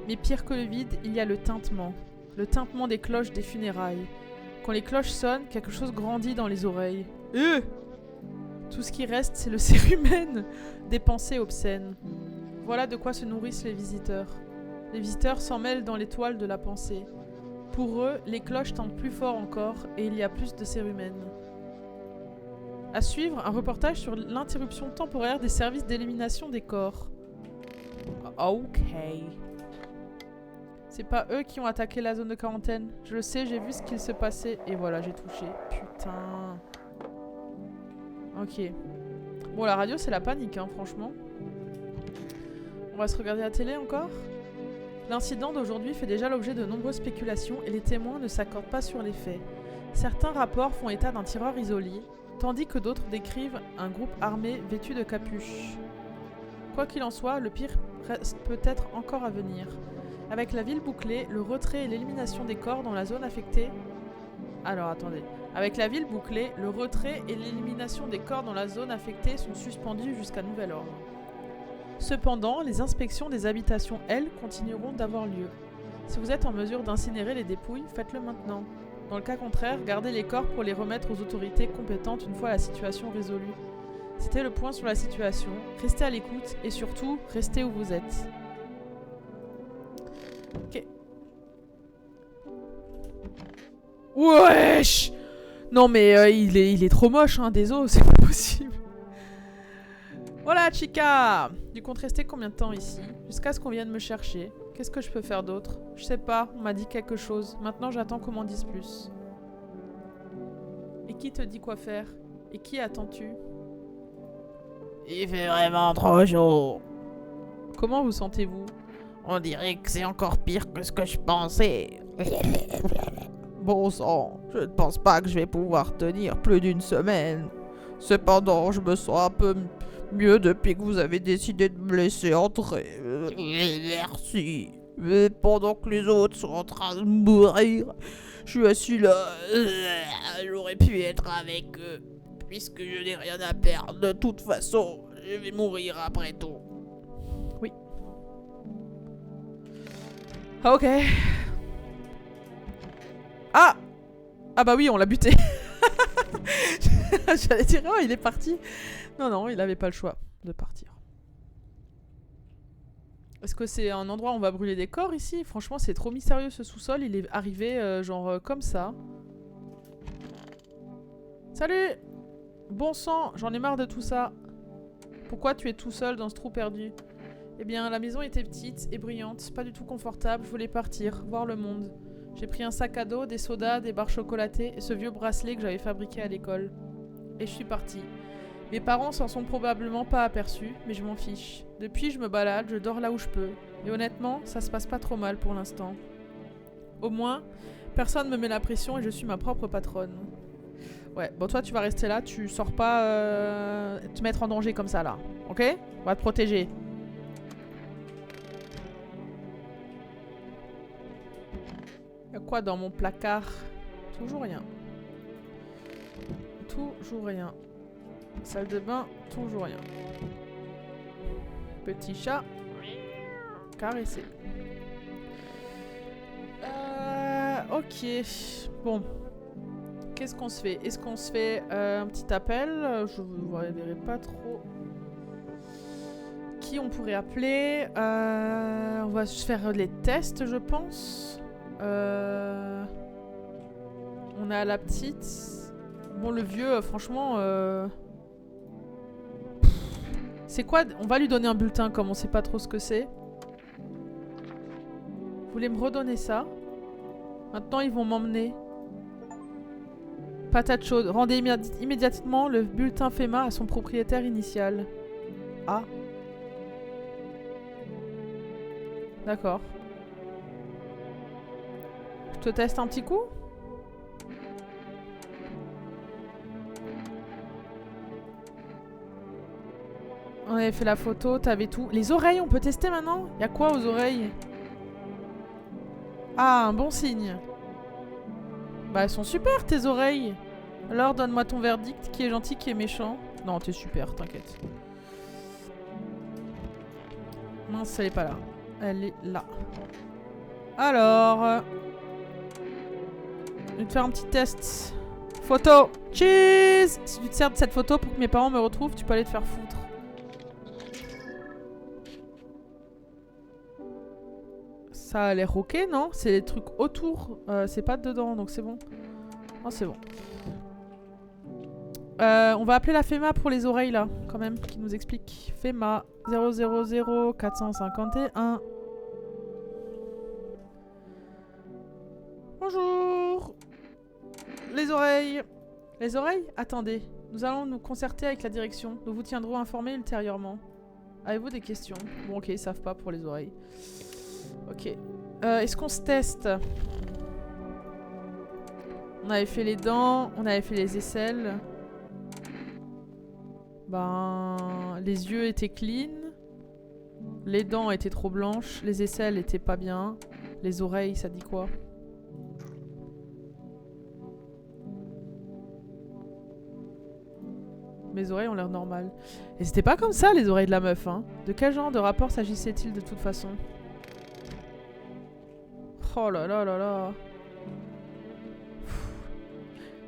Mais pire que le vide, il y a le tintement. Le tintement des cloches des funérailles. Quand les cloches sonnent, quelque chose grandit dans les oreilles. Tout ce qui reste, c'est le cérumen des pensées obscènes. Voilà de quoi se nourrissent les visiteurs. Les visiteurs s'en mêlent dans les toiles de la pensée. Pour eux, les cloches tentent plus fort encore et il y a plus de cérumen. À suivre, un reportage sur l'interruption temporaire des services d'élimination des corps. Ok. C'est pas eux qui ont attaqué la zone de quarantaine. Je le sais, j'ai vu ce qu'il se passait. Et voilà, j'ai touché. Putain. Ok. Bon, la radio, c'est la panique, hein, franchement. On va se regarder la télé encore. L'incident d'aujourd'hui fait déjà l'objet de nombreuses spéculations et les témoins ne s'accordent pas sur les faits. Certains rapports font état d'un tireur isolé, tandis que d'autres décrivent un groupe armé vêtu de capuches. Quoi qu'il en soit, le pire reste peut-être encore à venir. Avec la ville bouclée, le retrait et l'élimination des corps dans la zone affectée... Alors, attendez. Avec la ville bouclée, le retrait et l'élimination des corps dans la zone affectée sont suspendus jusqu'à nouvel ordre. Cependant, les inspections des habitations, elles, continueront d'avoir lieu. Si vous êtes en mesure d'incinérer les dépouilles, faites-le maintenant. Dans le cas contraire, gardez les corps pour les remettre aux autorités compétentes une fois la situation résolue. C'était le point sur la situation. Restez à l'écoute et surtout, restez où vous êtes. Ok. Wesh! Non mais il est trop moche, hein, désolé, c'est pas possible. Voilà, Chica! Du compte rester combien de temps ici? Jusqu'à ce qu'on vienne me chercher. Qu'est-ce que je peux faire d'autre? Je sais pas, on m'a dit quelque chose. Maintenant j'attends qu'on m'en dise plus. Et qui te dit quoi faire? Et qui attends-tu? Il fait vraiment trop chaud. Comment vous sentez-vous? On dirait que c'est encore pire que ce que je pensais. Bon sang, je ne pense pas que je vais pouvoir tenir plus d'une semaine. Cependant, je me sens un peu mieux depuis que vous avez décidé de me laisser entrer. Merci. Mais pendant que les autres sont en train de mourir, je suis assis là. J'aurais pu être avec eux. Puisque je n'ai rien à perdre. De toute façon, je vais mourir après tout. Oui. Ok. Ah! Ah bah oui, on l'a buté. J'allais dire, oh, il est parti. Non, non, il avait pas le choix de partir. Est-ce que c'est un endroit où on va brûler des corps ici? Franchement, c'est trop mystérieux ce sous-sol. Il est arrivé genre comme ça. Salut! Bon sang, j'en ai marre de tout ça. Pourquoi tu es tout seul dans ce trou perdu? Eh bien, la maison était petite et bruyante, pas du tout confortable. Je voulais partir, voir le monde. J'ai pris un sac à dos, des sodas, des barres chocolatées et ce vieux bracelet que j'avais fabriqué à l'école. Et je suis partie. Mes parents s'en sont probablement pas aperçus, mais je m'en fiche. Depuis, je me balade, je dors là où je peux. Et honnêtement, ça se passe pas trop mal pour l'instant. Au moins, personne me met la pression et je suis ma propre patronne. Ouais, bon toi tu vas rester là, tu sors pas te mettre en danger comme ça là. Ok? On va te protéger. Y'a quoi dans mon placard? Toujours rien. Toujours rien. Salle de bain, toujours rien. Petit chat. Caressé. Ok. Bon. Qu'est-ce qu'on se fait? Est-ce qu'on se fait un petit appel? Je ne verrai pas trop. Qui on pourrait appeler? On va se faire les tests, je pense. On a la petite. Bon, le vieux, franchement... C'est quoi? On va lui donner un bulletin comme on sait pas trop ce que c'est. Vous voulez me redonner ça? Maintenant, ils vont m'emmener. Patate chaude. Rendez immédiatement le bulletin FEMA à son propriétaire initial. Ah. D'accord. Je te teste un petit coup? On avait fait la photo, t'avais tout. Les oreilles, on peut tester maintenant? Y a quoi aux oreilles? Ah, un bon signe. Bah, elles sont super tes oreilles. Alors, donne-moi ton verdict, qui est gentil, qui est méchant. Non, t'es super, t'inquiète. Mince, elle est pas là. Elle est là. Alors... je vais te faire un petit test. Photo. Cheese. Si tu te sers de cette photo pour que mes parents me retrouvent, tu peux aller te faire foutre. Ça a l'air ok, non? C'est les trucs autour. C'est pas dedans, donc c'est bon. Oh, c'est bon. On va appeler la FEMA pour les oreilles, là, quand même, qui nous explique. FEMA 000 451. Bonjour. Les oreilles. Les oreilles? Attendez. Nous allons nous concerter avec la direction. Nous vous tiendrons informés ultérieurement. Avez-vous des questions? Bon, ok, ils savent pas pour les oreilles. Ok. Est-ce qu'on se teste? On avait fait les dents, on avait fait les aisselles. Ben... les yeux étaient clean. Les dents étaient trop blanches. Les aisselles étaient pas bien. Les oreilles, ça dit quoi? Mes oreilles ont l'air normales. Et c'était pas comme ça les oreilles de la meuf, hein. De quel genre de rapport s'agissait-il de toute façon? Oh là là là là.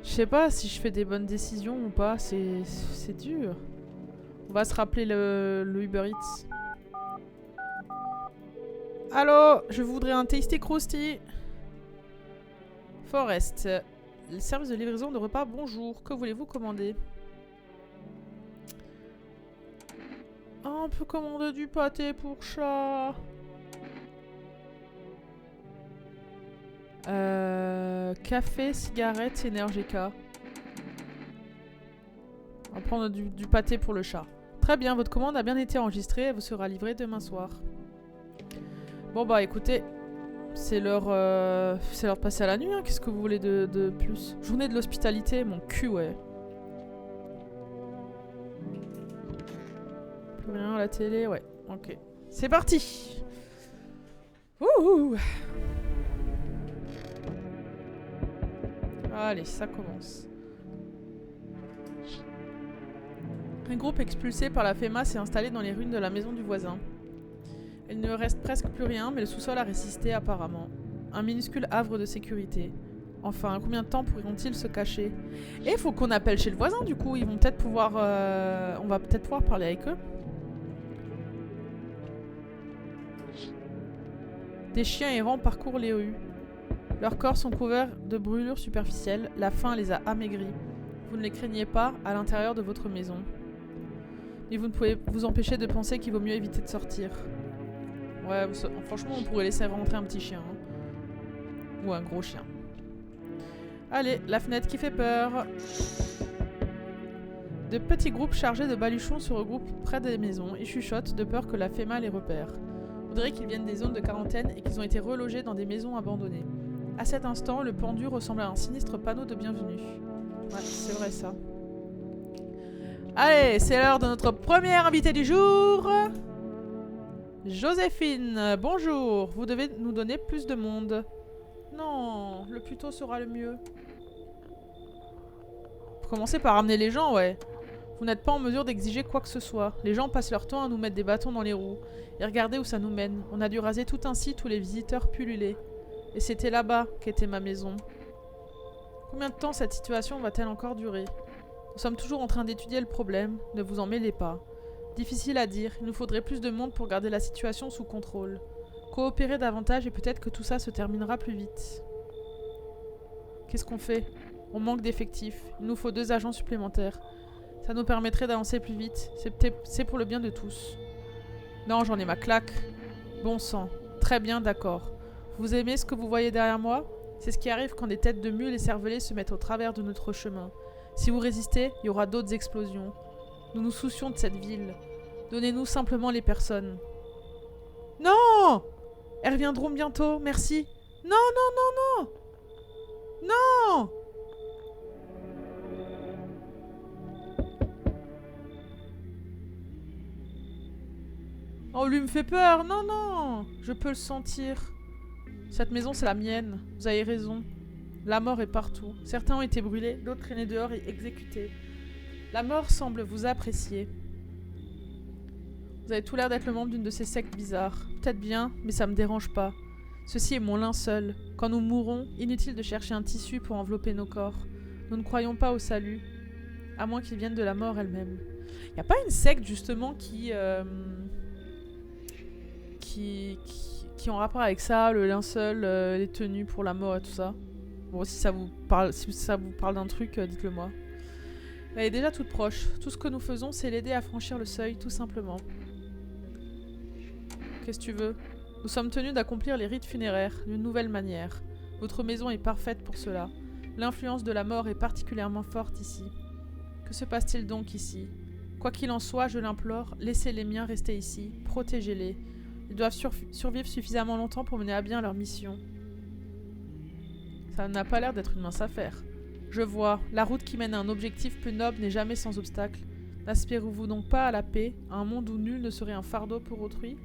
Je sais pas si je fais des bonnes décisions ou pas, c'est dur. On va se rappeler le Uber Eats. Allô, je voudrais un Tasty Krusty. Forest. Le service de livraison de repas, bonjour. Que voulez-vous commander? On peut commander du pâté pour chat. Café, cigarette, Energica. On va prendre du pâté pour le chat. Très bien, votre commande a bien été enregistrée. Elle vous sera livrée demain soir. Bon bah écoutez, c'est l'heure de passer à la nuit. Hein. Qu'est-ce que vous voulez de plus? Journée de l'hospitalité, mon cul, ouais. Plus rien à la télé, ouais. Ok. C'est parti. Ouh. Allez, ça commence. Un groupe expulsé par la FEMA s'est installé dans les ruines de la maison du voisin. Il ne reste presque plus rien, mais le sous-sol a résisté apparemment. Un minuscule havre de sécurité. Enfin, combien de temps pourront-ils se cacher? Et il faut qu'on appelle chez le voisin du coup, ils vont peut-être pouvoir... on va peut-être pouvoir parler avec eux. Des chiens errants parcourent les rues. Leurs corps sont couverts de brûlures superficielles, la faim les a amaigris. Vous ne les craignez pas à l'intérieur de votre maison. Mais vous ne pouvez vous empêcher de penser qu'il vaut mieux éviter de sortir. Ouais, franchement, on pourrait laisser rentrer un petit chien. Hein. Ou un gros chien. Allez, la fenêtre qui fait peur. De petits groupes chargés de baluchons se regroupent près des maisons et chuchotent de peur que la FEMA les repère. On dirait qu'ils viennent des zones de quarantaine et qu'ils ont été relogés dans des maisons abandonnées. À cet instant, le pendu ressemble à un sinistre panneau de bienvenue. Ouais, c'est vrai ça. Allez, c'est l'heure de notre première invitée du jour. Joséphine, bonjour. Vous devez nous donner plus de monde. Non, le plus tôt sera le mieux. Commencez par ramener les gens, ouais. Vous n'êtes pas en mesure d'exiger quoi que ce soit. Les gens passent leur temps à nous mettre des bâtons dans les roues. Et regardez où ça nous mène. On a dû raser tout un site où les visiteurs pullulaient. Et c'était là-bas qu'était ma maison. Combien de temps cette situation va-t-elle encore durer? Nous sommes toujours en train d'étudier le problème. Ne vous en mêlez pas. Difficile à dire. Il nous faudrait plus de monde pour garder la situation sous contrôle. Coopérer davantage et peut-être que tout ça se terminera plus vite. Qu'est-ce qu'on fait? On manque d'effectifs. Il nous faut 2 agents supplémentaires. Ça nous permettrait d'avancer plus vite. C'est pour le bien de tous. Non, j'en ai ma claque. Bon sang. Très bien, d'accord. Vous aimez ce que vous voyez derrière moi? C'est ce qui arrive quand des têtes de mules et cervelés se mettent au travers de notre chemin. Si vous résistez, il y aura d'autres explosions. Nous nous soucions de cette ville. Donnez-nous simplement les personnes. Non! Elles reviendront bientôt, merci. Non, non, non, non! Non! Oh, lui me fait peur. Non, non. Je peux le sentir. Cette maison, c'est la mienne. Vous avez raison. La mort est partout. Certains ont été brûlés, d'autres traînés dehors et exécutés. La mort semble vous apprécier. Vous avez tout l'air d'être le membre d'une de ces sectes bizarres. Peut-être bien, mais ça me dérange pas. Ceci est mon linceul. Quand nous mourrons, inutile de chercher un tissu pour envelopper nos corps. Nous ne croyons pas au salut, à moins qu'il vienne de la mort elle-même. Y a pas une secte justement qui ont rapport avec ça, le linceul, les tenues pour la mort et tout ça. Bon, si ça vous parle d'un truc, dites-le moi. Elle est déjà toute proche. Tout ce que nous faisons, c'est l'aider à franchir le seuil, tout simplement. Qu'est-ce que tu veux? Nous sommes tenus d'accomplir les rites funéraires d'une nouvelle manière. Votre maison est parfaite pour cela. L'influence de la mort est particulièrement forte ici. Que se passe-t-il donc ici? Quoi qu'il en soit, je l'implore, laissez les miens rester ici, protégez-les. Ils doivent survivre suffisamment longtemps pour mener à bien leur mission. Ça n'a pas l'air d'être une mince affaire. Je vois, la route qui mène à un objectif plus noble n'est jamais sans obstacle. N'aspirez-vous donc pas à la paix, à un monde où nul ne serait un fardeau pour autrui?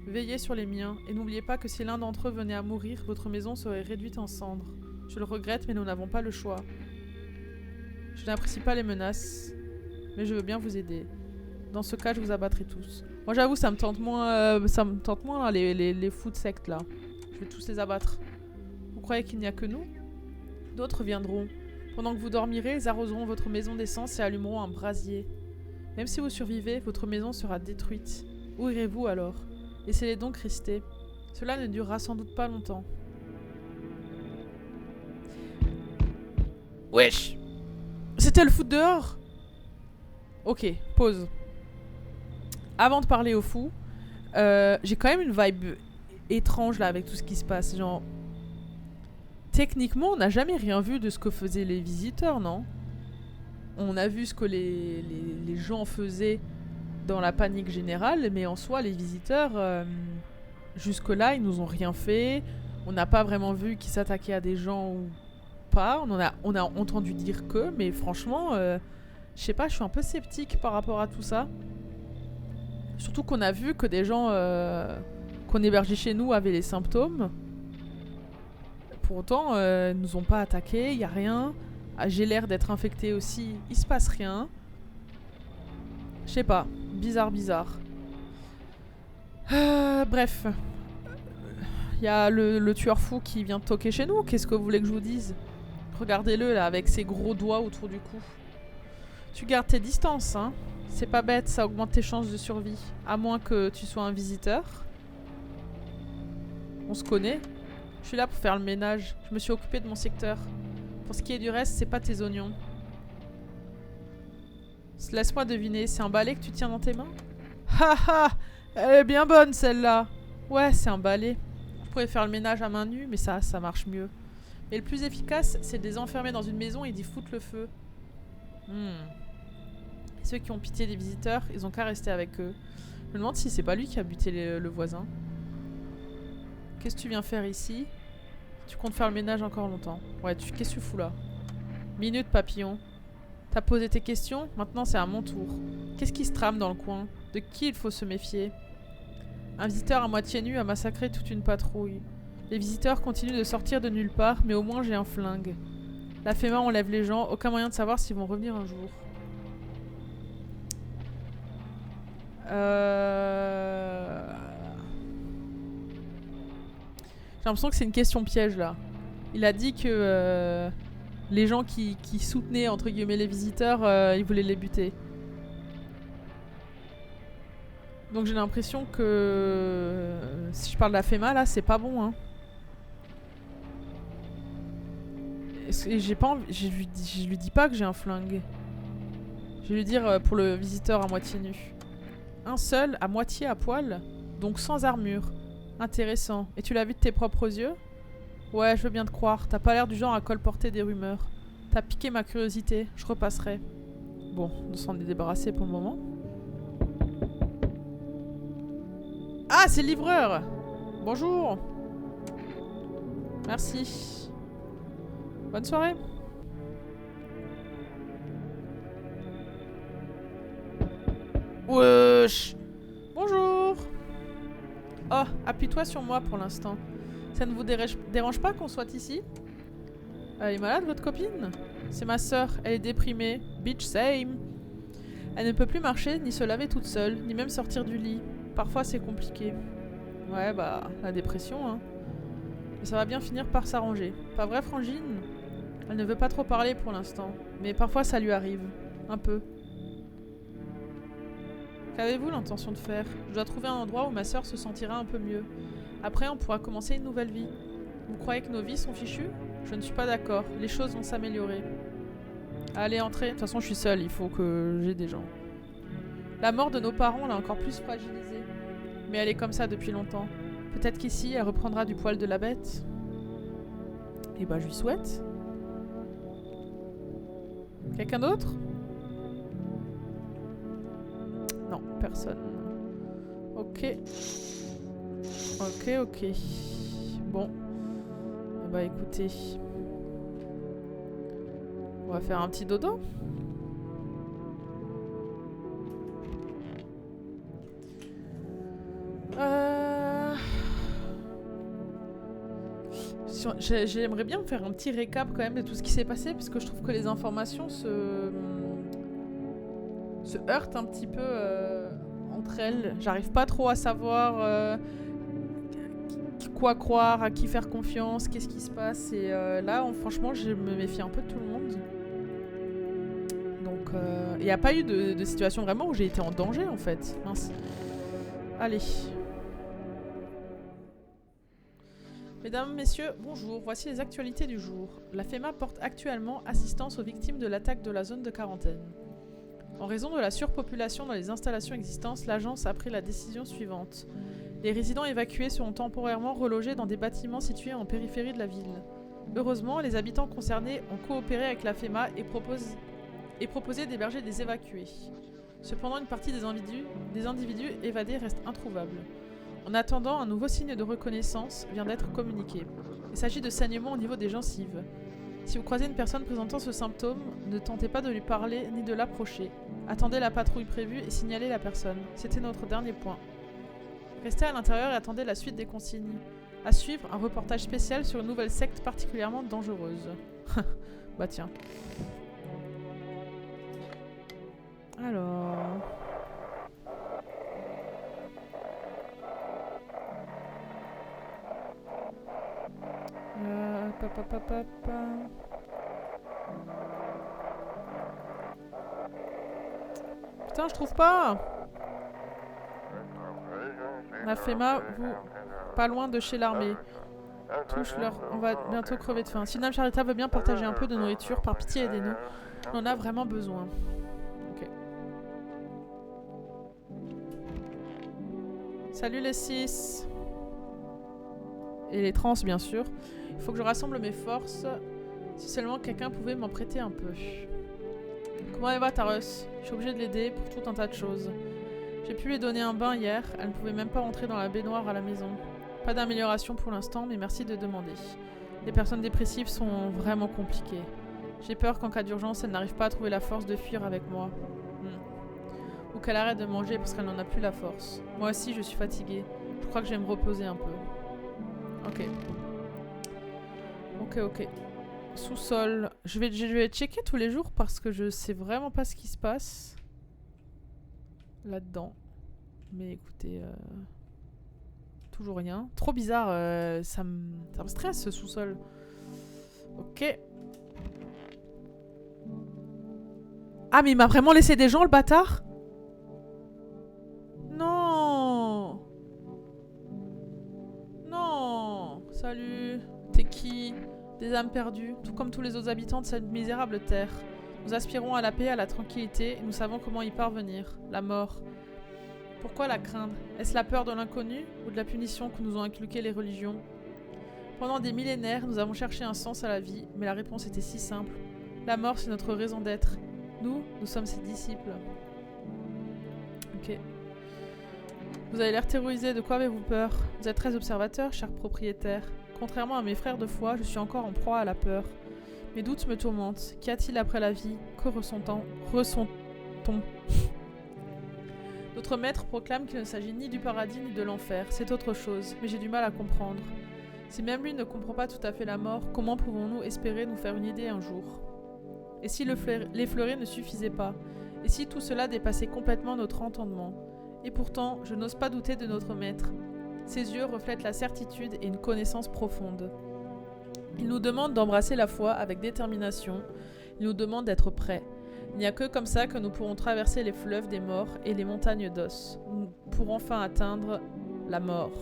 Veillez sur les miens, et n'oubliez pas que si l'un d'entre eux venait à mourir, votre maison serait réduite en cendres. Je le regrette, mais nous n'avons pas le choix. Je n'apprécie pas les menaces, mais je veux bien vous aider. Dans ce cas, je vous abattrai tous. Moi, j'avoue, ça me tente moins, là, les fous de secte, là. Je vais tous les abattre. Vous croyez qu'il n'y a que nous? D'autres viendront. Pendant que vous dormirez, ils arroseront votre maison d'essence et allumeront un brasier. Même si vous survivez, votre maison sera détruite. Où irez-vous alors? Laissez-les donc rester. Cela ne durera sans doute pas longtemps. Wesh. C'était le foot dehors? Ok, pause. Avant de parler au fou, j'ai quand même une vibe étrange là avec tout ce qui se passe. Genre, techniquement, on n'a jamais rien vu de ce que faisaient les visiteurs, non? On a vu ce que les gens faisaient dans la panique générale, mais en soi, les visiteurs, jusque-là, ils nous ont rien fait. On n'a pas vraiment vu qu'ils s'attaquaient à des gens ou pas. On a entendu dire que, mais franchement, je sais pas, je suis un peu sceptique par rapport à tout ça. Surtout qu'on a vu que des gens qu'on hébergeait chez nous avaient les symptômes. Pour autant, ils nous ont pas attaqués, il y a rien. Ah, j'ai l'air d'être infectée aussi, il se passe rien. Je sais pas, bizarre. Bref. Il y a le tueur fou qui vient toquer chez nous, qu'est-ce que vous voulez que je vous dise? Regardez-le là, avec ses gros doigts autour du cou. Tu gardes tes distances, hein. C'est pas bête, ça augmente tes chances de survie. À moins que tu sois un visiteur. On se connaît. Je suis là pour faire le ménage. Je me suis occupée de mon secteur. Pour ce qui est du reste, c'est pas tes oignons. Laisse-moi deviner, c'est un balai que tu tiens dans tes mains? Haha, elle est bien bonne celle-là. Ouais, c'est un balai. Je pourrais faire le ménage à main nue, mais ça marche mieux. Mais le plus efficace, c'est de les enfermer dans une maison et d'y foutre le feu. Ceux qui ont pitié des visiteurs, ils ont qu'à rester avec eux. Je me demande si c'est pas lui qui a buté le voisin. Qu'est-ce que tu viens faire ici? Tu comptes faire le ménage encore longtemps. Ouais, qu'est-ce que tu fous là? Minute, papillon. T'as posé tes questions? Maintenant, c'est à mon tour. Qu'est-ce qui se trame dans le coin? De qui il faut se méfier? Un visiteur à moitié nu a massacré toute une patrouille. Les visiteurs continuent de sortir de nulle part, mais au moins j'ai un flingue. La FEMA enlève les gens, aucun moyen de savoir s'ils vont revenir un jour. J'ai l'impression que c'est une question piège là. Il a dit que les gens qui soutenaient entre guillemets les visiteurs, ils voulaient les buter. Donc j'ai l'impression que si je parle de la FEMA là, c'est pas bon, hein. J'ai pas envie, je lui dis pas que j'ai un flingue. Je vais lui dire pour le visiteur à moitié nu. Un seul, à moitié à poil, donc sans armure. Intéressant. Et tu l'as vu de tes propres yeux? Ouais, je veux bien te croire. T'as pas l'air du genre à colporter des rumeurs. T'as piqué ma curiosité. Je repasserai. Bon, on s'en est débarrassé pour le moment. Ah, c'est le livreur! Bonjour! Merci. Bonne soirée. Wesh! Bonjour! Oh, appuie-toi sur moi pour l'instant. Ça ne vous dérange pas qu'on soit ici? Elle est malade, votre copine? C'est ma sœur, elle est déprimée. Bitch, same. Elle ne peut plus marcher, ni se laver toute seule, ni même sortir du lit. Parfois, c'est compliqué. Ouais, bah, la dépression, hein. Mais ça va bien finir par s'arranger. Pas vrai, Frangine? Elle ne veut pas trop parler pour l'instant. Mais parfois, ça lui arrive. Un peu. Qu'avez-vous l'intention de faire? Je dois trouver un endroit où ma sœur se sentira un peu mieux. Après, on pourra commencer une nouvelle vie. Vous croyez que nos vies sont fichues? Je ne suis pas d'accord. Les choses vont s'améliorer. Allez, entrez. De toute façon, je suis seule. Il faut que j'ai des gens. La mort de nos parents l'a encore plus fragilisée. Mais elle est comme ça depuis longtemps. Peut-être qu'ici, elle reprendra du poil de la bête. Et bah, je lui souhaite. Quelqu'un d'autre? Non, personne. Ok. Ok. Bon. Bah écoutez. On va faire un petit dodo. J'aimerais bien me faire un petit récap quand même de tout ce qui s'est passé, parce que je trouve que les informations se heurtent un petit peu entre elles. J'arrive pas trop à savoir quoi croire, à qui faire confiance, qu'est-ce qui se passe. Et là, franchement, je me méfie un peu de tout le monde. Donc, il n'y a pas eu de situation vraiment où j'ai été en danger, en fait. Mince. Allez. Mesdames, messieurs, bonjour. Voici les actualités du jour. La FEMA porte actuellement assistance aux victimes de l'attaque de la zone de quarantaine. En raison de la surpopulation dans les installations existantes, l'agence a pris la décision suivante. Les résidents évacués seront temporairement relogés dans des bâtiments situés en périphérie de la ville. Heureusement, les habitants concernés ont coopéré avec la FEMA et proposé d'héberger des évacués. Cependant, une partie des individus évadés reste introuvable. En attendant, un nouveau signe de reconnaissance vient d'être communiqué. Il s'agit de saignements au niveau des gencives. Si vous croisez une personne présentant ce symptôme, ne tentez pas de lui parler ni de l'approcher. Attendez la patrouille prévue et signalez la personne. C'était notre dernier point. Restez à l'intérieur et attendez la suite des consignes. À suivre, un reportage spécial sur une nouvelle secte particulièrement dangereuse. Bah tiens. Alors... Putain, je trouve pas. La FEMA, vous... Pas loin de chez l'armée. Touche-leur, on va bientôt crever de faim. Si Dame Charita veut bien partager un peu de nourriture, par pitié, aidez-nous. On en a vraiment besoin. Ok. Salut les 6. Et les trans, bien sûr. Il faut que je rassemble mes forces. Si seulement quelqu'un pouvait m'en prêter un peu. Comment elle va, Taros? Je suis obligée de l'aider pour tout un tas de choses. J'ai pu lui donner un bain hier. Elle ne pouvait même pas rentrer dans la baignoire à la maison. Pas d'amélioration pour l'instant, mais merci de demander. Les personnes dépressives sont vraiment compliquées. J'ai peur qu'en cas d'urgence, elle n'arrive pas à trouver la force de fuir avec moi. Ou qu'elle arrête de manger parce qu'elle n'en a plus la force. Moi aussi, je suis fatiguée. Je crois que je vais me reposer un peu. Ok. Sous-sol. Je vais checker tous les jours parce que je sais vraiment pas ce qui se passe là-dedans. Mais écoutez, toujours rien. Trop bizarre, ça me stresse ce sous-sol. Ok. Ah mais il m'a vraiment laissé des gens, le bâtard? Non. Salut. T'es qui? Des âmes perdues, tout comme tous les autres habitants de cette misérable terre. Nous aspirons à la paix, à la tranquillité, et nous savons comment y parvenir. La mort. Pourquoi la craindre? Est-ce la peur de l'inconnu ou de la punition que nous ont inculqué les religions? Pendant des millénaires, nous avons cherché un sens à la vie, mais la réponse était si simple. La mort, c'est notre raison d'être. Nous sommes ses disciples. Ok. Vous avez l'air terrorisé, de quoi avez-vous peur? Vous êtes très observateur, cher propriétaire. Contrairement à mes frères de foi, je suis encore en proie à la peur. Mes doutes me tourmentent. Qu'y a-t-il après la vie? Que ressent-on? Notre maître proclame qu'il ne s'agit ni du paradis ni de l'enfer, c'est autre chose, mais j'ai du mal à comprendre. Si même lui ne comprend pas tout à fait la mort, comment pouvons-nous espérer nous faire une idée un jour? Et si l'effleurer ne suffisait pas? Et si tout cela dépassait complètement notre entendement? Et pourtant, je n'ose pas douter de notre maître. Ses yeux reflètent la certitude et une connaissance profonde. Il nous demande d'embrasser la foi avec détermination. Il nous demande d'être prêts. Il n'y a que comme ça que nous pourrons traverser les fleuves des morts et les montagnes d'os. Nous pourrons enfin atteindre la mort.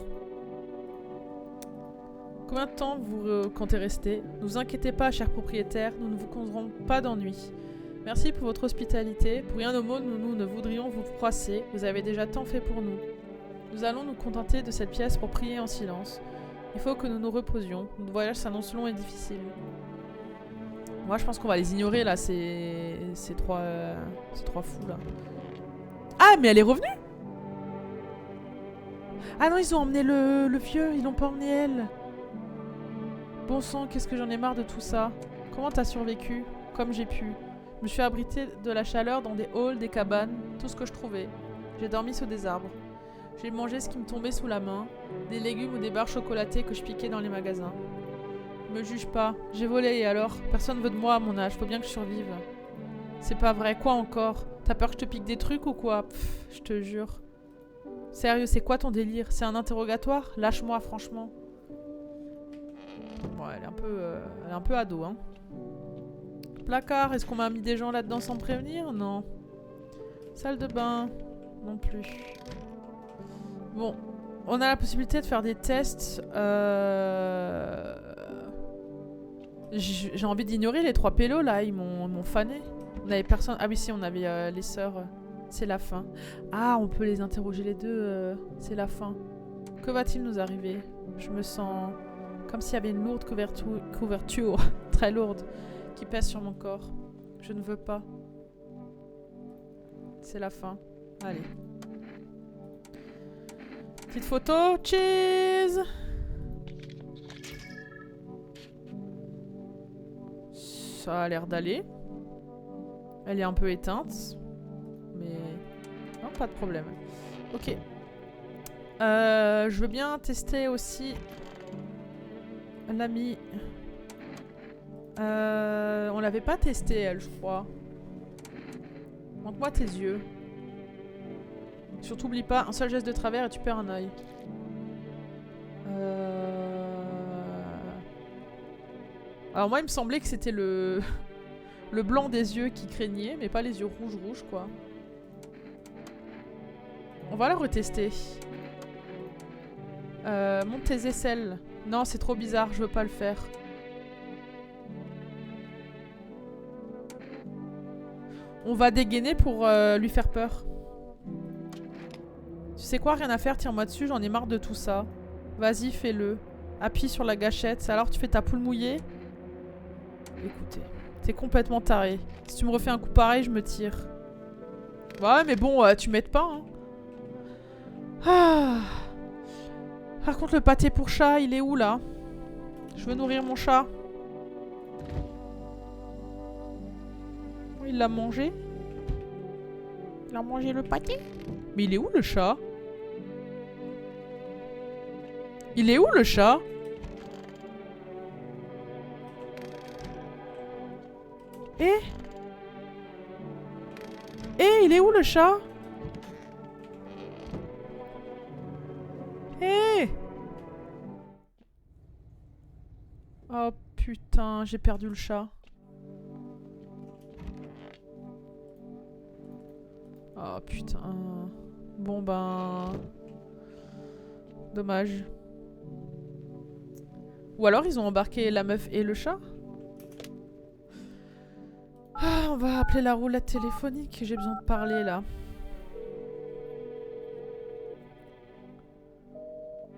Combien de temps vous comptez rester? Ne vous inquiétez pas, cher propriétaire, nous ne vous causerons pas d'ennui. Merci pour votre hospitalité. Pour rien au monde, nous ne voudrions vous froisser. Vous avez déjà tant fait pour nous. Nous allons nous contenter de cette pièce pour prier en silence. Il faut que nous nous reposions. Notre voyage s'annonce long et difficile. Moi, je pense qu'on va les ignorer, là, ces trois fous, là. Ah, mais elle est revenue? Ah non, ils ont emmené le vieux. Ils n'ont pas emmené elle. Bon sang, qu'est-ce que j'en ai marre de tout ça. Comment t'as survécu? Comme j'ai pu. Je me suis abritée de la chaleur dans des halls, des cabanes, tout ce que je trouvais. J'ai dormi sous des arbres. J'ai mangé ce qui me tombait sous la main, des légumes ou des barres chocolatées que je piquais dans les magasins. Me juge pas, j'ai volé et alors? Personne veut de moi à mon âge, faut bien que je survive. C'est pas vrai, quoi encore? T'as peur que je te pique des trucs ou quoi? Pfff, je te jure. Sérieux, c'est quoi ton délire? C'est un interrogatoire? Lâche-moi, franchement. Bon, elle est un peu ado, hein. Placard, est-ce qu'on m'a mis des gens là-dedans sans prévenir? Non. Salle de bain? Non plus. Bon, on a la possibilité de faire des tests. J'ai envie d'ignorer les trois pélos là, ils m'ont fané. On avait personne. Ah oui, si, on avait les sœurs. C'est la fin. Ah, on peut les interroger les deux. C'est la fin. Que va-t-il nous arriver? Je me sens comme s'il y avait une lourde couverture très lourde qui pèse sur mon corps. Je ne veux pas. C'est la fin. Allez. Petite photo. Cheese! Ça a l'air d'aller. Elle est un peu éteinte. Mais... non, pas de problème. Ok. Je veux bien tester aussi... l'ami. On l'avait pas testé, elle, je crois. Montre-moi tes yeux. Surtout, oublie pas, un seul geste de travers et tu perds un œil. Alors moi, il me semblait que c'était le blanc des yeux qui craignait, mais pas les yeux rouges, quoi. On va la retester. Monte tes aisselles. Non, c'est trop bizarre, je veux pas le faire. On va dégainer pour lui faire peur. Tu sais quoi, rien à faire, tire-moi dessus, j'en ai marre de tout ça. Vas-y, fais-le. Appuie sur la gâchette, alors tu fais ta poule mouillée. Écoutez, t'es complètement taré. Si tu me refais un coup pareil, je me tire. Ouais, mais bon, tu m'aides pas, hein. Ah. Par contre, le pâté pour chat, il est où, là? Je veux nourrir mon chat. Il l'a mangé? Il a mangé le pâté? Mais il est où, le chat? Il est où, le chat? Il est où, le chat? Oh putain, j'ai perdu le chat. Oh putain. Bon ben... dommage. Ou alors ils ont embarqué la meuf et le chat? Ah, on va appeler la roulette téléphonique. J'ai besoin de parler là.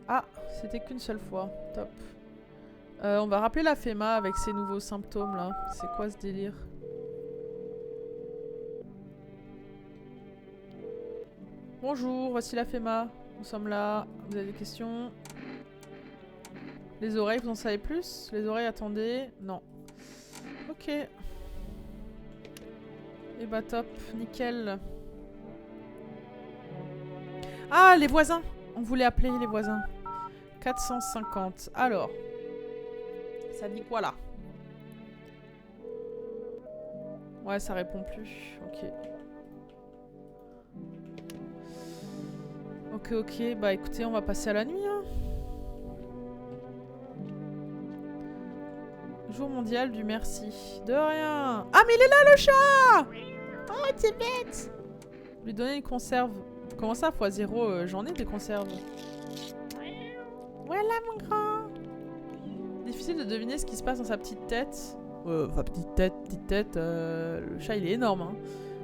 Ah, c'était qu'une seule fois. Top. On va rappeler la FEMA avec ses nouveaux symptômes là. C'est quoi ce délire? Bonjour, voici la FEMA. Nous sommes là. Vous avez des questions? Les oreilles, vous en savez plus? Les oreilles, attendez. Non. Ok. Et bah top, nickel. Ah, les voisins. On voulait appeler les voisins. 450. Alors. Ça dit quoi là? Ouais, ça répond plus. Ok. Ok. Bah écoutez, on va passer à la nuit. Hein. Jour mondial du merci. De rien. Ah, mais il est là le chat! Oh, c'est bête! Lui donner une conserve. Comment ça, x0? J'en ai des conserves. Voilà mon grand. Difficile de deviner ce qui se passe dans sa petite tête. Enfin, petite tête. Le chat, il est énorme. Hein.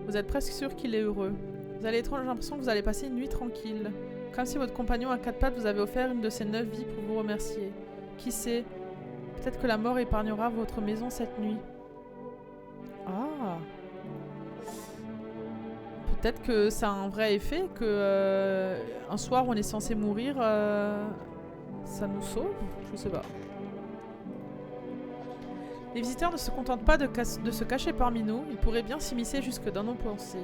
Vous êtes presque sûr qu'il est heureux. Vous avez étrange l'impression que vous allez passer une nuit tranquille. Comme si votre compagnon à quatre pattes vous avait offert une de ses 9 vies pour vous remercier. Qui sait? Peut-être que la mort épargnera votre maison cette nuit. Ah. Peut-être que ça a un vrai effet, que un soir on est censé mourir, ça nous sauve? Je sais pas. Les visiteurs ne se contentent pas de se cacher parmi nous, ils pourraient bien s'immiscer jusque dans nos pensées.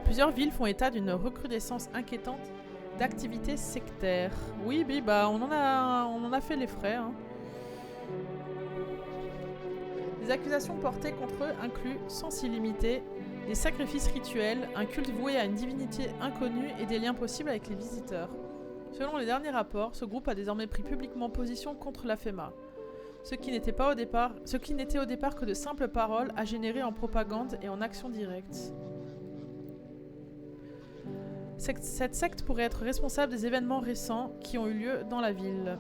Plusieurs villes font état d'une recrudescence inquiétante d'activités sectaires. Oui, bah on en a fait les frais. Hein. Les accusations portées contre eux incluent, sans illimité, des sacrifices rituels, un culte voué à une divinité inconnue et des liens possibles avec les visiteurs. Selon les derniers rapports, ce groupe a désormais pris publiquement position contre la FEMA. Ce qui n'était au départ que de simples paroles à générer en propagande et en action directe. Cette secte pourrait être responsable des événements récents qui ont eu lieu dans la ville.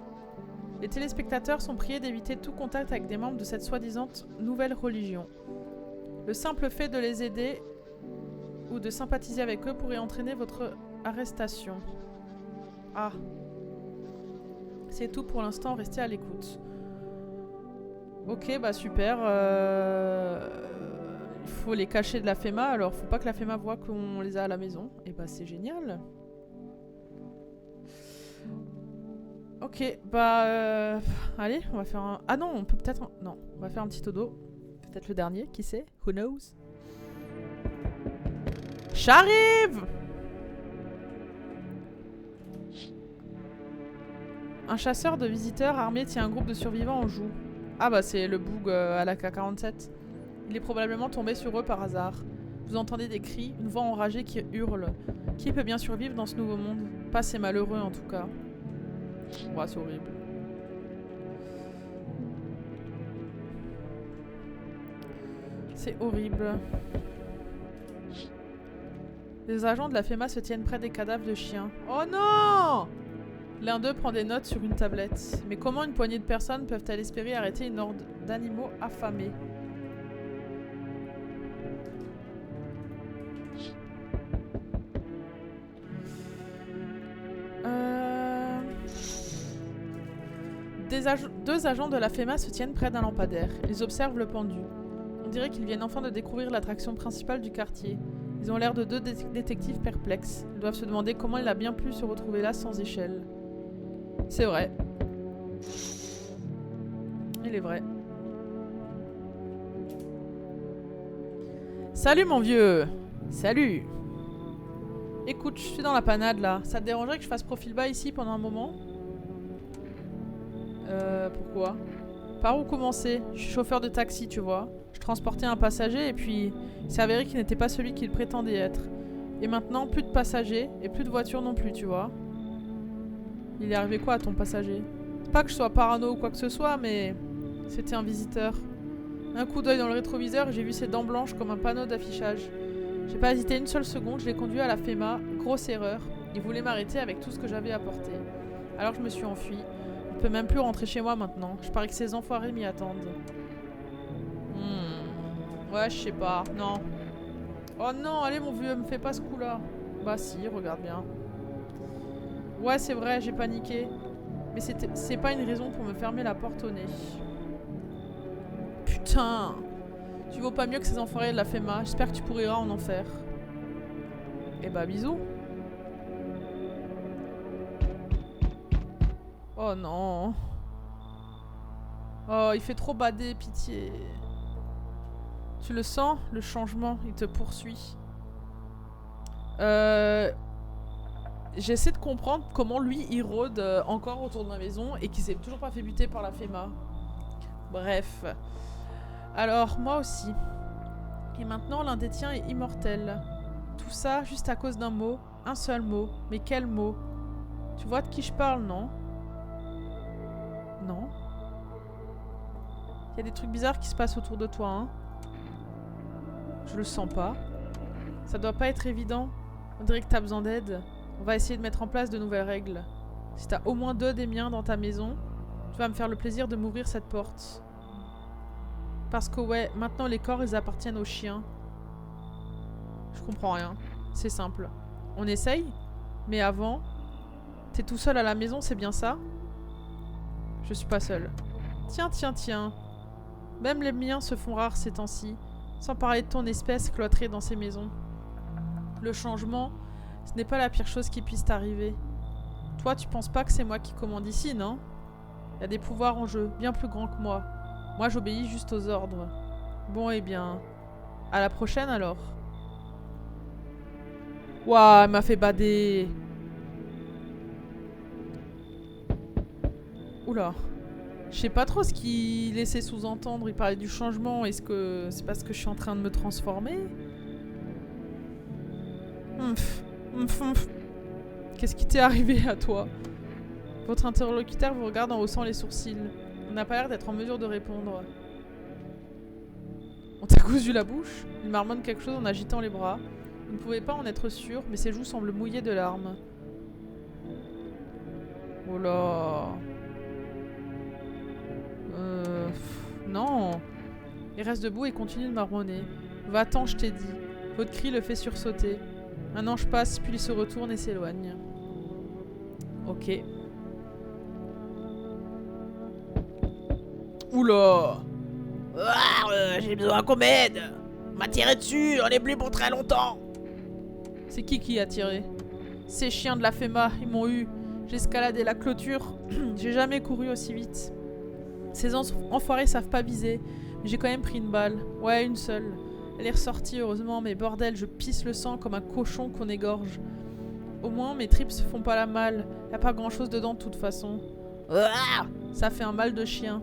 Les téléspectateurs sont priés d'éviter tout contact avec des membres de cette soi-disant nouvelle religion. Le simple fait de les aider ou de sympathiser avec eux pourrait entraîner votre arrestation. Ah. C'est tout pour l'instant, restez à l'écoute. Ok, bah super. Il faut les cacher de la FEMA, alors faut pas que la FEMA voit qu'on les a à la maison. Et bah c'est génial. Ok, bah... allez, on va faire un... Ah non, on peut peut-être... Non, on va faire un petit dodo. Peut-être le dernier, qui sait? Who knows? J'arrive! Un chasseur de visiteurs armé tient un groupe de survivants en joue. Ah bah c'est le boug à la K-47. Il est probablement tombé sur eux par hasard. Vous entendez des cris, une voix enragée qui hurle. Qui peut bien survivre dans ce nouveau monde? Pas ces malheureux en tout cas. Ouais, c'est horrible. C'est horrible. Les agents de la FEMA se tiennent près des cadavres de chiens. Oh non! L'un d'eux prend des notes sur une tablette. Mais comment une poignée de personnes peuvent-elles espérer arrêter une horde d'animaux affamés? Deux agents de la FEMA se tiennent près d'un lampadaire. Ils observent le pendu. On dirait qu'ils viennent enfin de découvrir l'attraction principale du quartier. Ils ont l'air de deux détectives perplexes. Ils doivent se demander comment il a bien pu se retrouver là sans échelle. C'est vrai. Il est vrai. Salut mon vieux! Salut! Écoute, je suis dans la panade là. Ça te dérangerait que je fasse profil bas ici pendant un moment? Pourquoi? Par où commencer? Je suis chauffeur de taxi, tu vois. Je transportais un passager et puis il s'est avéré qu'il n'était pas celui qu'il prétendait être. Et maintenant, plus de passagers et plus de voitures non plus, tu vois. Il est arrivé quoi à ton passager? Pas que je sois parano ou quoi que ce soit, mais c'était un visiteur. Un coup d'œil dans le rétroviseur et j'ai vu ses dents blanches comme un panneau d'affichage. J'ai pas hésité une seule seconde, je l'ai conduit à la FEMA. Grosse erreur. Il voulait m'arrêter avec tout ce que j'avais apporté. Alors je me suis enfui. Je peux même plus rentrer chez moi maintenant. Je parie que ces enfoirés m'y attendent. Ouais, je sais pas. Non. Oh non, allez mon vieux, me fais pas ce coup-là. Bah si, regarde bien. Ouais, c'est vrai, j'ai paniqué. Mais c'est pas une raison pour me fermer la porte au nez. Putain. Tu vaux pas mieux que ces enfoirés de la FEMA. J'espère que tu pourras en enfer. Et bah bisous. Oh non. Oh, il fait trop bader, pitié. Tu le sens, le changement, il te poursuit. j'essaie de comprendre comment lui il rôde encore autour de ma maison et qu'il s'est toujours pas fait buter par la FEMA. Bref. Alors, moi aussi. Et maintenant, l'un des tiens est immortel. Tout ça juste à cause d'un mot. Un seul mot. Mais quel mot? Tu vois de qui je parle, non? Non. Il y a des trucs bizarres qui se passent autour de toi, hein? Je le sens pas. Ça doit pas être évident. On dirait que t'as besoin d'aide. On va essayer de mettre en place de nouvelles règles. Si t'as au moins 2 des miens dans ta maison, tu vas me faire le plaisir de m'ouvrir cette porte. Parce que ouais, maintenant les corps ils appartiennent aux chiens. Je comprends rien. C'est simple. On essaye? Mais avant... T'es tout seul à la maison, c'est bien ça? Je suis pas seule. Tiens, tiens, tiens. Même les miens se font rares ces temps-ci. Sans parler de ton espèce cloîtrée dans ces maisons. Le changement, ce n'est pas la pire chose qui puisse t'arriver. Toi, tu penses pas que c'est moi qui commande ici, non? Il y a des pouvoirs en jeu, bien plus grands que moi. Moi, j'obéis juste aux ordres. Bon, eh bien... À la prochaine, alors. Ouah, elle m'a fait bader. Oula. Je sais pas trop ce qu'il laissait sous-entendre. Il parlait du changement. Est-ce que c'est parce que je suis en train de me transformer? Qu'est-ce qui t'est arrivé à toi? Votre interlocuteur vous regarde en haussant les sourcils. On n'a pas l'air d'être en mesure de répondre. On t'a cousu la bouche? Il marmonne quelque chose en agitant les bras. Vous ne pouvez pas en être sûr, mais ses joues semblent mouillées de larmes. Oh là... Non. Il reste debout et continue de marmonner. Va-t'en, je t'ai dit. Votre cri le fait sursauter. Un ange passe, puis il se retourne et s'éloigne. Ok. Oula. J'ai besoin qu'on m'aide. On m'a tiré dessus, on est plus pour très longtemps. C'est qui a tiré? Ces chiens de la FEMA, ils m'ont eu. J'ai escaladé la clôture. J'ai jamais couru aussi vite. Ces enfoirés savent pas viser. Mais j'ai quand même pris une balle. Ouais, une seule. Elle est ressortie heureusement, mais bordel, je pisse le sang comme un cochon qu'on égorge. Au moins, mes tripes se font pas la malle. Y a pas grand chose dedans de toute façon. Ça fait un mal de chien.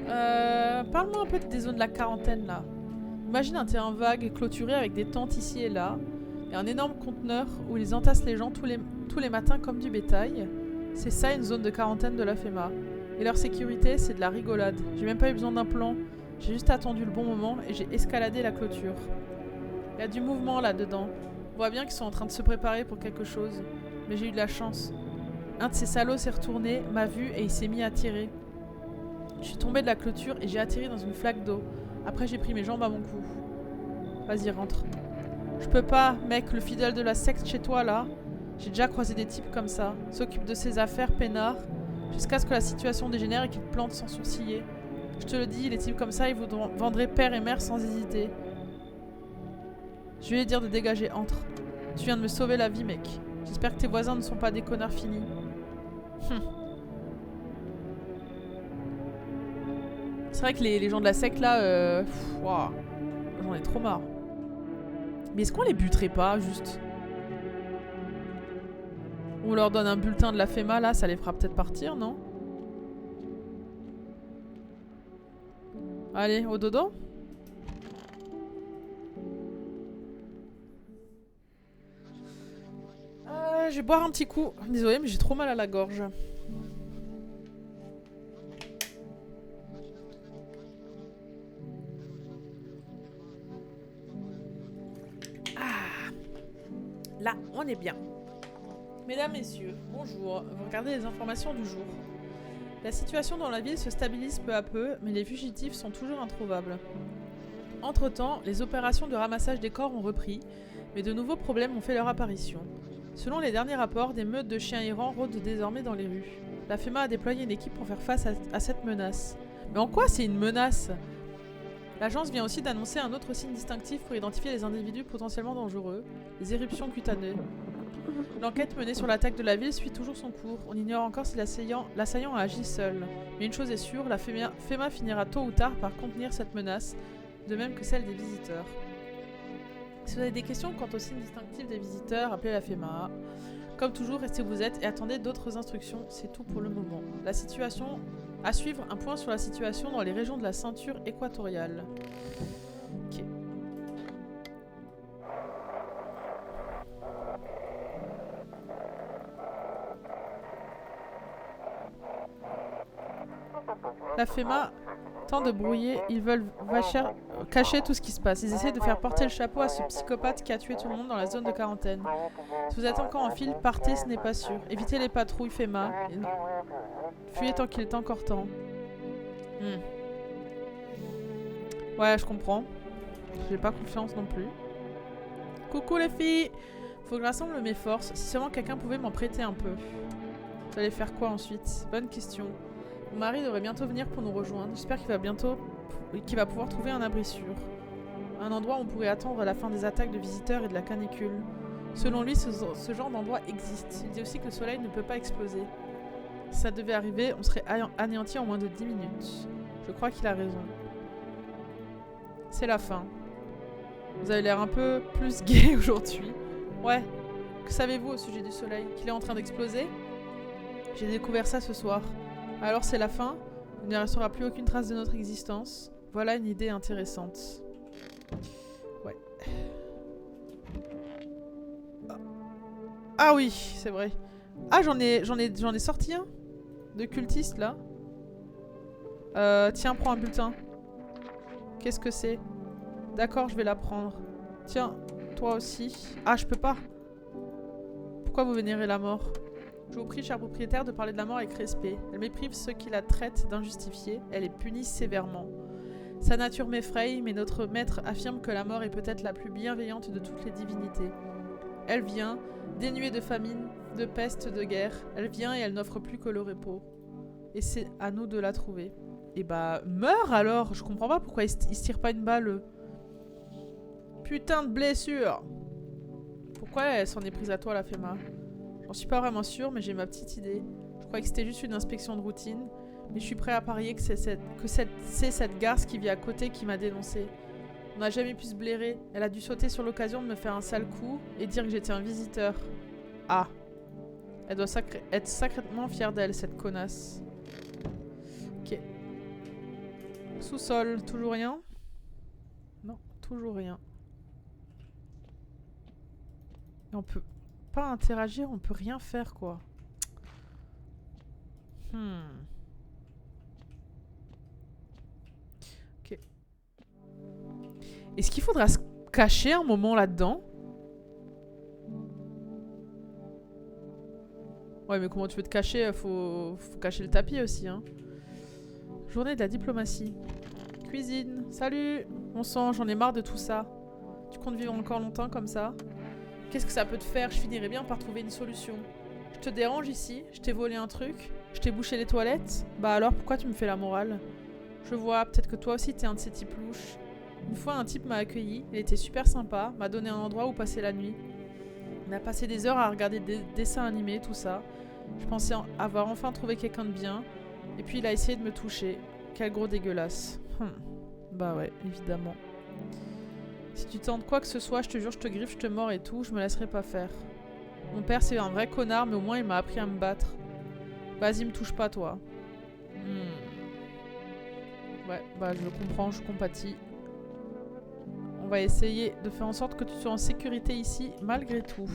Parle-moi un peu des zones de la quarantaine là. Imagine un terrain vague clôturé avec des tentes ici et là. Et un énorme conteneur où ils entassent les gens tous les matins comme du bétail. C'est ça une zone de quarantaine de la FEMA. Et leur sécurité, c'est de la rigolade. J'ai même pas eu besoin d'un plan. J'ai juste attendu le bon moment et j'ai escaladé la clôture. Il y a du mouvement là-dedans. On voit bien qu'ils sont en train de se préparer pour quelque chose. Mais j'ai eu de la chance. Un de ces salauds s'est retourné, m'a vu et il s'est mis à tirer. Je suis tombée de la clôture et j'ai atterri dans une flaque d'eau. Après j'ai pris mes jambes à mon cou. Vas-y, rentre. Je peux pas, mec, le fidèle de la secte chez toi là. J'ai déjà croisé des types comme ça. S'occupent de ses affaires peinards. Jusqu'à ce que la situation dégénère et qu'ils te plantent sans sourciller. Je te le dis, les types comme ça, ils vous vendraient père et mère sans hésiter. Je vais lui dire de dégager, entre. Tu viens de me sauver la vie, mec. J'espère que tes voisins ne sont pas des connards finis. C'est vrai que les gens de la secte là, wow, j'en ai trop marre. Mais est-ce qu'on les buterait pas, juste? On leur donne un bulletin de la FEMA là, ça les fera peut-être partir, non? Allez, au dodo. Je vais boire un petit coup. Désolée, mais j'ai trop mal à la gorge. Ah, là, on est bien. Mesdames, messieurs, bonjour. Vous regardez les informations du jour. La situation dans la ville se stabilise peu à peu, mais les fugitifs sont toujours introuvables. Entre-temps, les opérations de ramassage des corps ont repris, mais de nouveaux problèmes ont fait leur apparition. Selon les derniers rapports, des meutes de chiens errants rôdent désormais dans les rues. La FEMA a déployé une équipe pour faire face à cette menace. Mais en quoi c'est une menace? L'agence vient aussi d'annoncer un autre signe distinctif pour identifier les individus potentiellement dangereux, les éruptions cutanées. L'enquête menée sur l'attaque de la ville suit toujours son cours. On ignore encore si l'assaillant a agi seul. Mais une chose est sûre, la FEMA finira tôt ou tard par contenir cette menace, de même que celle des visiteurs. Si vous avez des questions quant aux signes distinctifs des visiteurs, appelez la FEMA. Comme toujours, restez où vous êtes et attendez d'autres instructions. C'est tout pour le moment. La situation... À suivre, un point sur la situation dans les régions de la ceinture équatoriale. Ok. La FEMA tente de brouiller, ils veulent cacher tout ce qui se passe. Ils essaient de faire porter le chapeau à ce psychopathe qui a tué tout le monde dans la zone de quarantaine. Si vous êtes encore en file, partez, ce n'est pas sûr. Évitez les patrouilles FEMA. Fuyez tant qu'il est encore temps. Ouais, je comprends. J'ai pas confiance non plus. Coucou les filles! Faut que je rassemble mes forces. Si seulement quelqu'un pouvait m'en prêter un peu. Vous allez faire quoi ensuite? Bonne question. Mon mari devrait bientôt venir pour nous rejoindre. J'espère qu'il va pouvoir trouver un abri sûr. Un endroit où on pourrait attendre la fin des attaques de visiteurs et de la canicule. Selon lui, ce genre d'endroit existe. Il dit aussi que le soleil ne peut pas exploser. Si ça devait arriver, on serait anéanti en moins de 10 minutes. Je crois qu'il a raison. C'est la fin. Vous avez l'air un peu plus gai aujourd'hui. Ouais. Que savez-vous au sujet du soleil? Qu'il est en train d'exploser? J'ai découvert ça ce soir. Alors c'est la fin? Il ne restera plus aucune trace de notre existence. Voilà une idée intéressante. Ouais. Ah oui, c'est vrai. Ah, j'en ai sorti un de cultiste là. Tiens, prends un bulletin. Qu'est-ce que c'est? D'accord, je vais la prendre. Tiens, toi aussi. Ah, je peux pas. Pourquoi vous vénérez la mort? Je vous prie, cher propriétaire, de parler de la mort avec respect. Elle méprive ceux qui la traitent d'injustifiée. Elle est punie sévèrement. Sa nature m'effraie, mais notre maître affirme que la mort est peut-être la plus bienveillante de toutes les divinités. Elle vient, dénuée de famine, de peste, de guerre. Elle vient et elle n'offre plus que le repos. Et c'est à nous de la trouver. Et bah, meurs alors! Je comprends pas pourquoi il se tire pas une balle. Putain de blessure! Pourquoi elle s'en est prise à toi, la FEMA? J'en suis pas vraiment sûre, mais j'ai ma petite idée. Je croyais que c'était juste une inspection de routine, mais je suis prêt à parier que c'est cette garce qui vit à côté qui m'a dénoncé. On n'a jamais pu se blairer. Elle a dû sauter sur l'occasion de me faire un sale coup et dire que j'étais un visiteur. Ah. Elle doit être sacrément fière d'elle, cette connasse. Ok. Sous-sol, toujours rien? Non, toujours rien. Et on peut pas interagir, on peut rien faire quoi. Ok. Est-ce qu'il faudra se cacher un moment là-dedans? Ouais, mais comment tu veux te cacher? Faut cacher le tapis aussi, hein. Journée de la diplomatie. Cuisine. Salut. Bon sang, j'en ai marre de tout ça. Tu comptes vivre encore longtemps comme ça? Qu'est-ce que ça peut te faire? Je finirais bien par trouver une solution. Je te dérange ici? Je t'ai volé un truc? Je t'ai bouché les toilettes? Bah alors, pourquoi tu me fais la morale? Je vois, peut-être que toi aussi t'es un de ces types louches. Une fois, un type m'a accueilli. Il était super sympa. M'a donné un endroit où passer la nuit. On a passé des heures à regarder des dessins animés, tout ça. Je pensais avoir enfin trouvé quelqu'un de bien. Et puis il a essayé de me toucher. Quel gros dégueulasse. Bah ouais, évidemment. Si tu tentes quoi que ce soit, je te jure, je te griffe, je te mords et tout, je me laisserai pas faire. Mon père c'est un vrai connard, mais au moins il m'a appris à me battre. Vas-y, me touche pas toi. Ouais, bah je comprends, je compatis. On va essayer de faire en sorte que tu sois en sécurité ici, malgré tout.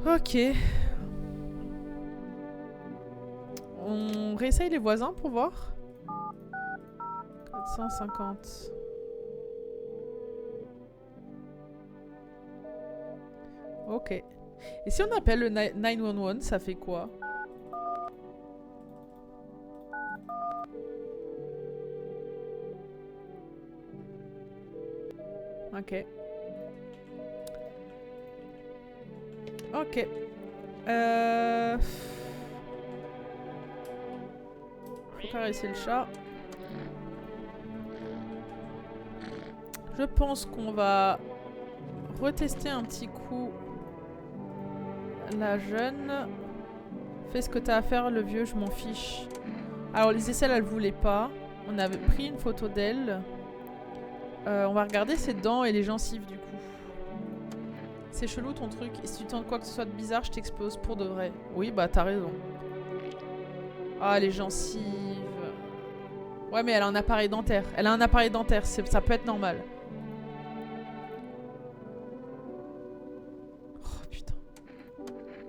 Ok. On réessaye les voisins pour voir. 450. Ok. Et si on appelle le 911, ça fait quoi? Ok. Ok. Faut caresser le chat. Je pense qu'on va retester un petit coup la jeune. Fais ce que t'as à faire, le vieux, je m'en fiche. Alors les aisselles, elles voulaient pas. On avait pris une photo d'elle. On va regarder ses dents et les gencives du coup. C'est chelou ton truc. Et si tu tentes quoi que ce soit de bizarre, je t'explose pour de vrai. Oui, bah t'as raison. Ah, les gencives. Ouais, mais elle a un appareil dentaire. Elle a un appareil dentaire, ça peut être normal. Oh putain.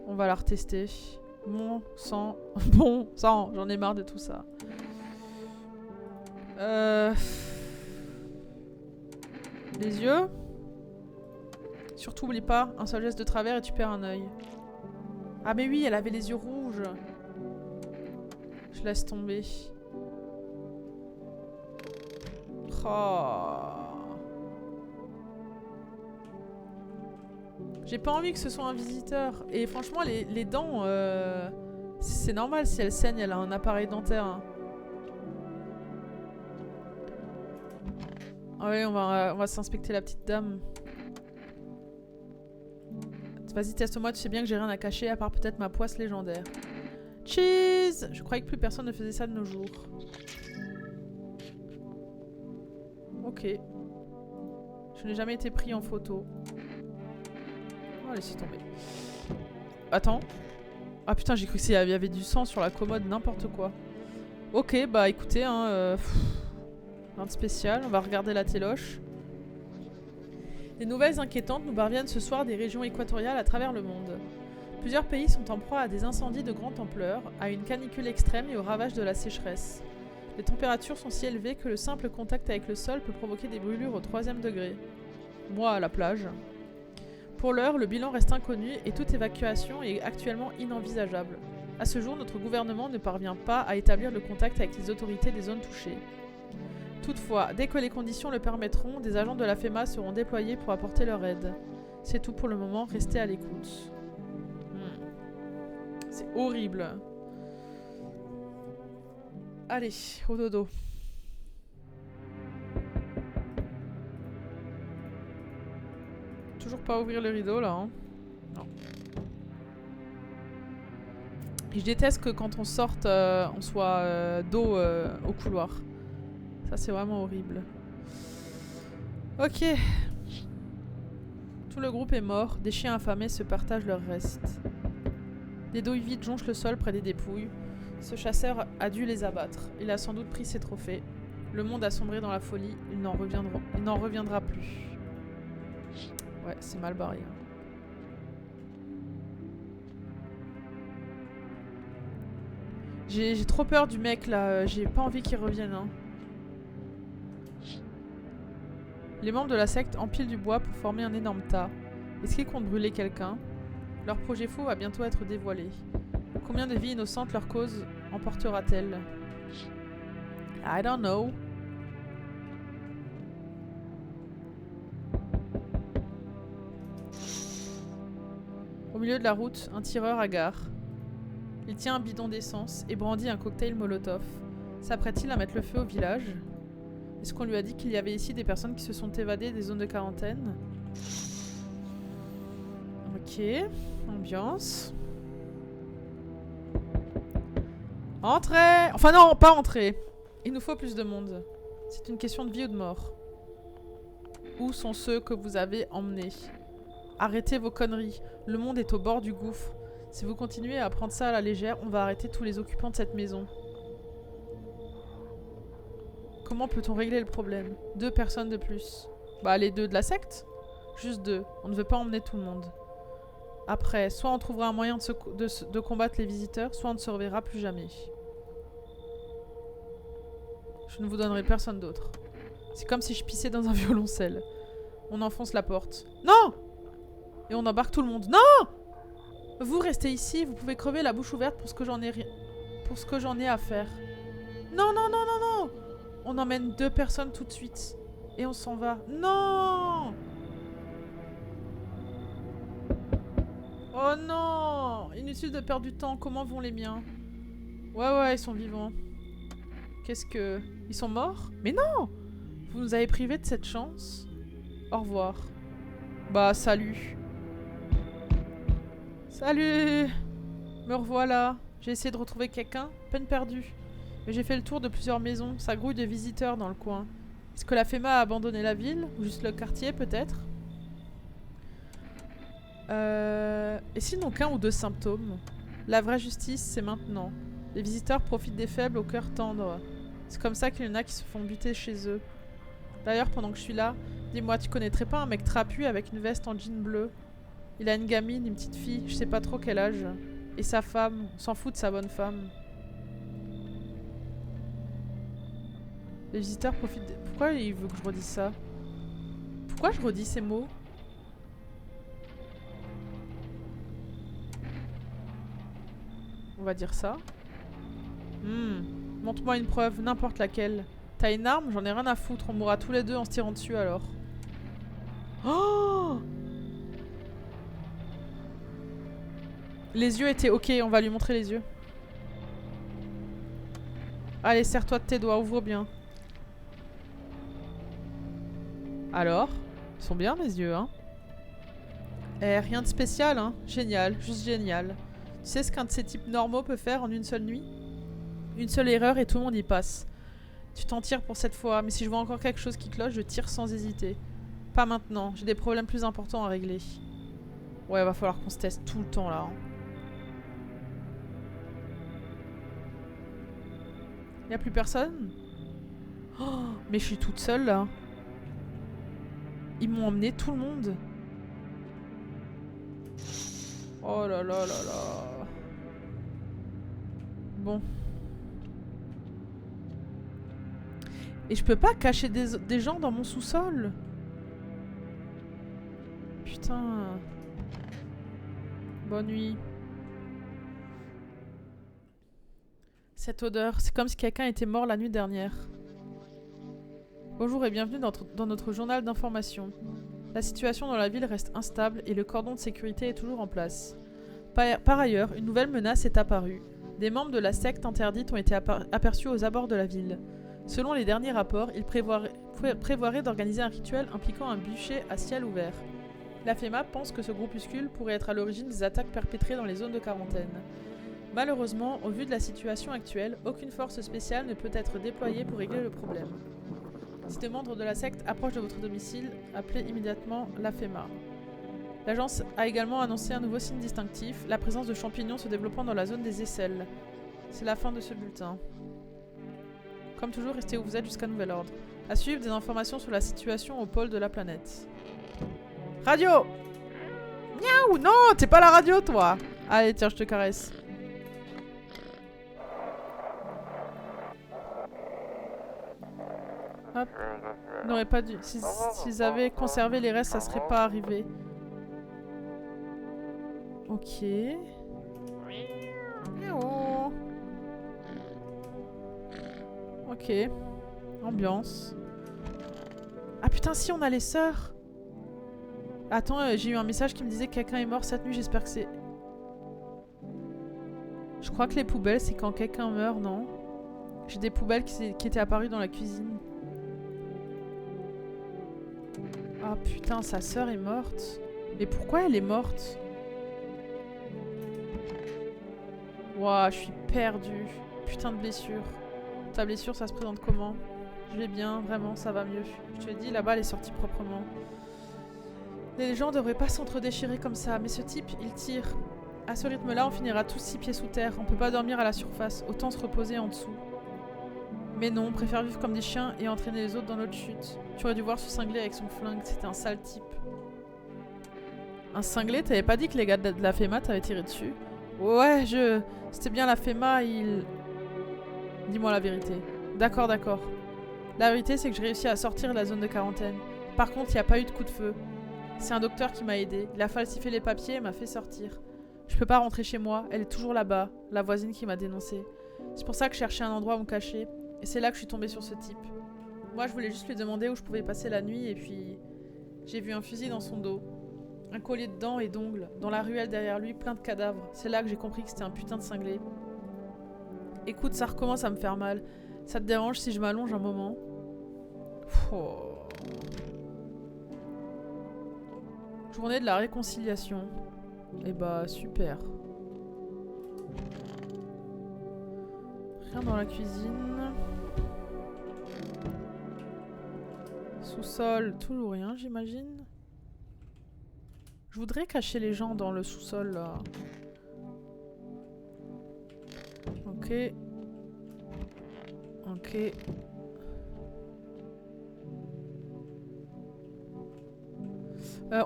On va la retester. Bon sang. Bon sang, j'en ai marre de tout ça. Les yeux. Surtout, oublie pas, un seul geste de travers et tu perds un œil. Ah mais oui, elle avait les yeux rouges. Je laisse tomber. Oh. J'ai pas envie que ce soit un visiteur. Et franchement, les dents, c'est normal si elle saigne, elle a un appareil dentaire. Hein. Ah oui, on va s'inspecter la petite dame. Vas-y, teste-moi, tu sais bien que j'ai rien à cacher à part peut-être ma poisse légendaire. Cheese! Je croyais que plus personne ne faisait ça de nos jours. Ok. Je n'ai jamais été pris en photo. On va laisser tomber. Attends. Ah putain, j'ai cru qu'il y avait du sang sur la commode, n'importe quoi. Ok, bah écoutez, hein, rien de spécial. On va regarder la téloche. Des nouvelles inquiétantes nous parviennent ce soir des régions équatoriales à travers le monde. Plusieurs pays sont en proie à des incendies de grande ampleur, à une canicule extrême et au ravage de la sécheresse. Les températures sont si élevées que le simple contact avec le sol peut provoquer des brûlures au 3e degré. Moi à la plage. Pour l'heure, le bilan reste inconnu et toute évacuation est actuellement inenvisageable. À ce jour, notre gouvernement ne parvient pas à établir le contact avec les autorités des zones touchées. Toutefois, dès que les conditions le permettront, des agents de la FEMA seront déployés pour apporter leur aide. C'est tout pour le moment, restez à l'écoute. C'est horrible. Allez, au dodo. Toujours pas ouvrir le rideau là, hein. Non. Et je déteste que quand on sorte, on soit dos au couloir. Ça c'est vraiment horrible. Ok. Tout le groupe est mort, des chiens affamés se partagent leurs restes. Des douilles vides jonchent le sol près des dépouilles. Ce chasseur a dû les abattre. Il a sans doute pris ses trophées. Le monde a sombré dans la folie, il n'en reviendra plus. Ouais, c'est mal barré. J'ai trop peur du mec là, j'ai pas envie qu'il revienne. Hein. Les membres de la secte empilent du bois pour former un énorme tas. Est-ce qu'ils comptent brûler quelqu'un? Leur projet fou va bientôt être dévoilé. Combien de vies innocentes leur cause emportera-t-elle? I don't know. Au milieu de la route, un tireur hagard. Il tient un bidon d'essence et brandit un cocktail Molotov. S'apprête-t-il à mettre le feu au village? Est-ce qu'on lui a dit qu'il y avait ici des personnes qui se sont évadées des zones de quarantaine? Ok, ambiance. Entrez! Enfin non, pas entrer. Il nous faut plus de monde. C'est une question de vie ou de mort. Où sont ceux que vous avez emmenés? Arrêtez vos conneries. Le monde est au bord du gouffre. Si vous continuez à prendre ça à la légère, on va arrêter tous les occupants de cette maison. Comment peut-on régler le problème? 2 personnes de plus. Bah les 2 de la secte? Juste 2. On ne veut pas emmener tout le monde. Après, soit on trouvera un moyen de combattre les visiteurs, soit on ne se reverra plus jamais. Je ne vous donnerai personne d'autre. C'est comme si je pissais dans un violoncelle. On enfonce la porte. Non! Et on embarque tout le monde. Non! Vous restez ici, vous pouvez crever la bouche ouverte pour ce que j'en ai à faire. Non, non, non, non, non! On emmène 2 personnes tout de suite. Et on s'en va. Non! Oh non! Inutile de perdre du temps. Comment vont les miens? Ouais, ils sont vivants. Qu'est-ce que... Ils sont morts? Mais non! Vous nous avez privés de cette chance. Au revoir. Bah, salut. Salut! Me revoilà. J'ai essayé de retrouver quelqu'un. Peine perdue. Mais j'ai fait le tour de plusieurs maisons, ça grouille de visiteurs dans le coin. Est-ce que la FEMA a abandonné la ville? Ou juste le quartier, peut-être? Et s'ils n'ont qu'un ou deux symptômes? La vraie justice, c'est maintenant. Les visiteurs profitent des faibles au cœur tendre. C'est comme ça qu'il y en a qui se font buter chez eux. D'ailleurs, pendant que je suis là, dis-moi, tu connaîtrais pas un mec trapu avec une veste en jean bleu? Il a une gamine, une petite fille, je sais pas trop quel âge. Et sa femme, on s'en fout de sa bonne femme. Les visiteurs profitent... Pourquoi il veut que je redise ça? Pourquoi je redis ces mots? On va dire ça. Montre-moi une preuve, n'importe laquelle. T'as une arme? J'en ai rien à foutre. On mourra tous les deux en se tirant dessus alors. Oh! Les yeux étaient ok, on va lui montrer les yeux. Allez, serre-toi de tes doigts, ouvre bien. Alors? Ils sont bien mes yeux, hein? Eh, rien de spécial, hein? Génial, juste génial. Tu sais ce qu'un de ces types normaux peut faire en une seule nuit? Une seule erreur et tout le monde y passe. Tu t'en tires pour cette fois, mais si je vois encore quelque chose qui cloche, je tire sans hésiter. Pas maintenant, j'ai des problèmes plus importants à régler. Ouais, va falloir qu'on se teste tout le temps là. Hein. Y'a plus personne? Oh, mais je suis toute seule là. Ils m'ont emmené tout le monde. Oh là là là là. Bon. Et je peux pas cacher des gens dans mon sous-sol. Putain. Bonne nuit. Cette odeur, c'est comme si quelqu'un était mort la nuit dernière. Bonjour et bienvenue dans notre journal d'information. La situation dans la ville reste instable et le cordon de sécurité est toujours en place. Par ailleurs, une nouvelle menace est apparue. Des membres de la secte interdite ont été aperçus aux abords de la ville. Selon les derniers rapports, ils prévoiraient d'organiser un rituel impliquant un bûcher à ciel ouvert. La FEMA pense que ce groupuscule pourrait être à l'origine des attaques perpétrées dans les zones de quarantaine. Malheureusement, au vu de la situation actuelle, aucune force spéciale ne peut être déployée pour régler le problème. Si des membres de la secte approchent de votre domicile, appelez immédiatement la FEMA. L'agence a également annoncé un nouveau signe distinctif, la présence de champignons se développant dans la zone des aisselles. C'est la fin de ce bulletin. Comme toujours, restez où vous êtes jusqu'à nouvel ordre. À suivre des informations sur la situation au pôle de la planète. Radio! Miaou! Non, t'es pas la radio, toi! Allez, tiens, je te caresse. Hop. Ils n'auraient pas dû... S'ils avaient conservé les restes, ça serait pas arrivé. Ok. Miaou. Ok. Ambiance. Ah putain, si, on a les sœurs! Attends, j'ai eu un message qui me disait que quelqu'un est mort cette nuit, j'espère que c'est... Je crois que les poubelles, c'est quand quelqu'un meurt, non? J'ai des poubelles qui étaient apparues dans la cuisine. Ah putain, sa sœur est morte. Mais pourquoi elle est morte? Ouah, je suis perdue. Putain de blessure. Ta blessure, ça se présente comment? Je vais bien, vraiment, ça va mieux. Je te dis, la balle est sortie proprement. Les gens devraient pas s'entre-déchirer comme ça, mais ce type, il tire. À ce rythme-là, on finira tous 6 pieds sous terre. On peut pas dormir à la surface, autant se reposer en dessous. Mais non, on préfère vivre comme des chiens et entraîner les autres dans notre chute. Tu aurais dû voir ce cinglé avec son flingue, c'était un sale type. Un cinglé? T'avais pas dit que les gars de la FEMA t'avaient tiré dessus? Ouais, C'était bien la FEMA, Dis-moi la vérité. D'accord, d'accord. La vérité, c'est que j'ai réussi à sortir de la zone de quarantaine. Par contre, il n'y a pas eu de coup de feu. C'est un docteur qui m'a aidé. Il a falsifié les papiers et m'a fait sortir. Je peux pas rentrer chez moi, elle est toujours là-bas, la voisine qui m'a dénoncé. C'est pour ça que je cherchais un endroit où me cacher. Et c'est là que je suis tombée sur ce type. Moi, je voulais juste lui demander où je pouvais passer la nuit et puis... J'ai vu un fusil dans son dos. Un collier de dents et d'ongles. Dans la ruelle derrière lui, plein de cadavres. C'est là que j'ai compris que c'était un putain de cinglé. Écoute, ça recommence à me faire mal. Ça te dérange si je m'allonge un moment? Oh. Journée de la réconciliation. Eh bah, super. Rien dans la cuisine. Sous-sol, toujours rien, j'imagine. Je voudrais cacher les gens dans le sous-sol, là. Ok. Ok.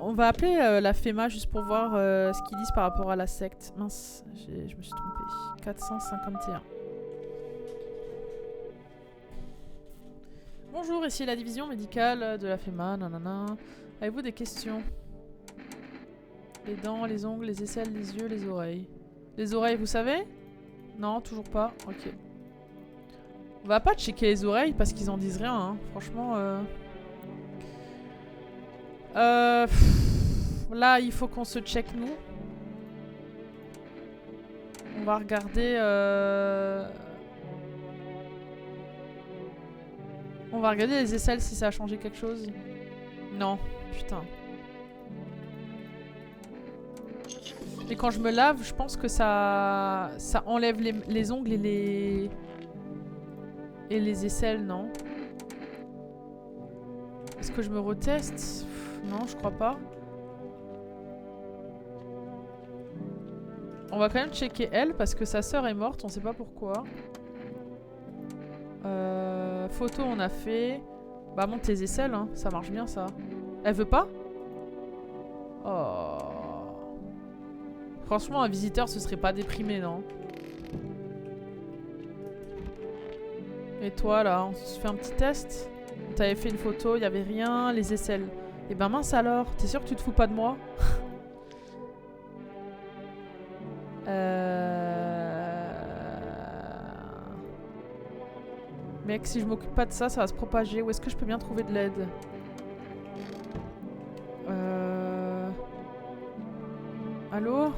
On va appeler la FEMA juste pour voir ce qu'ils disent par rapport à la secte. Mince, je me suis trompée. 451. Bonjour, ici la division médicale de la FEMA. Nanana. Avez-vous des questions? Les dents, les ongles, les aisselles, les yeux, les oreilles. Les oreilles, vous savez? Non, toujours pas. Ok. On va pas checker les oreilles parce qu'ils en disent rien. Hein. Franchement... Là, il faut qu'on se check nous. On va regarder... On va regarder les aisselles si ça a changé quelque chose. Non, putain. Et quand je me lave, je pense que ça enlève les ongles et les aisselles, non? Est-ce que je me reteste? Non, je crois pas. On va quand même checker elle parce que sa sœur est morte, on sait pas pourquoi. Photo on a fait. Bah monte tes aisselles, hein. Ça marche bien ça. Elle veut pas? Oh. Franchement un visiteur se serait pas déprimé, non? Et toi là, on se fait un petit test? On t'avait fait une photo, y avait rien, les aisselles. Et ben mince alors, t'es sûr que tu te fous pas de moi? Mec, si je m'occupe pas de ça, ça va se propager. Où est-ce que je peux bien trouver de l'aide? Allô?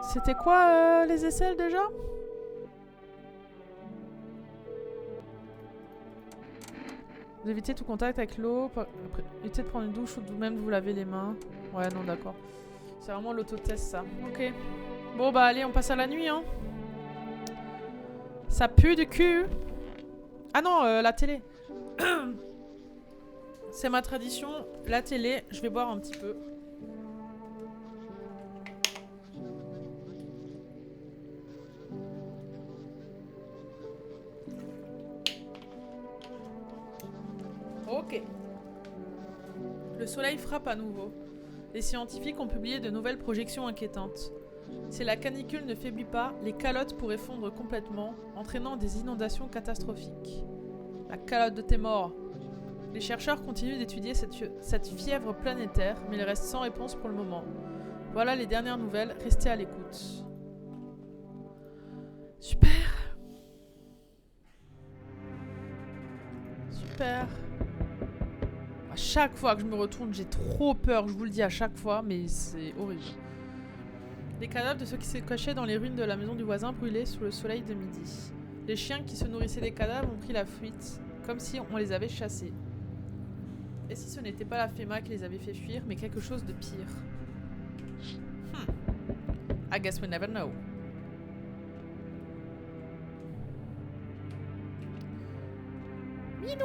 C'était quoi les aisselles déjà? Vous évitez tout contact avec l'eau. Évitez de prendre une douche ou même de vous laver les mains. Ouais, non, d'accord. C'est vraiment l'autotest, ça. Ok. Bon, bah allez, on passe à la nuit, hein. Ça pue du cul. Ah non, la télé. C'est ma tradition. La télé, je vais boire un petit peu. Ok. Le soleil frappe à nouveau. Les scientifiques ont publié de nouvelles projections inquiétantes. Si la canicule ne faiblit pas, les calottes pourraient fondre complètement, entraînant des inondations catastrophiques. La calotte de tes morts. Les chercheurs continuent d'étudier cette fièvre planétaire, mais ils restent sans réponse pour le moment. Voilà les dernières nouvelles, restez à l'écoute. Super. Super. À chaque fois que je me retourne, j'ai trop peur, je vous le dis à chaque fois, mais c'est horrible. Les cadavres de ceux qui se cachaient dans les ruines de la maison du voisin brûlaient sous le soleil de midi. Les chiens qui se nourrissaient des cadavres ont pris la fuite, comme si on les avait chassés. Et si ce n'était pas la FEMA qui les avait fait fuir, mais quelque chose de pire? I guess we never know. Minou!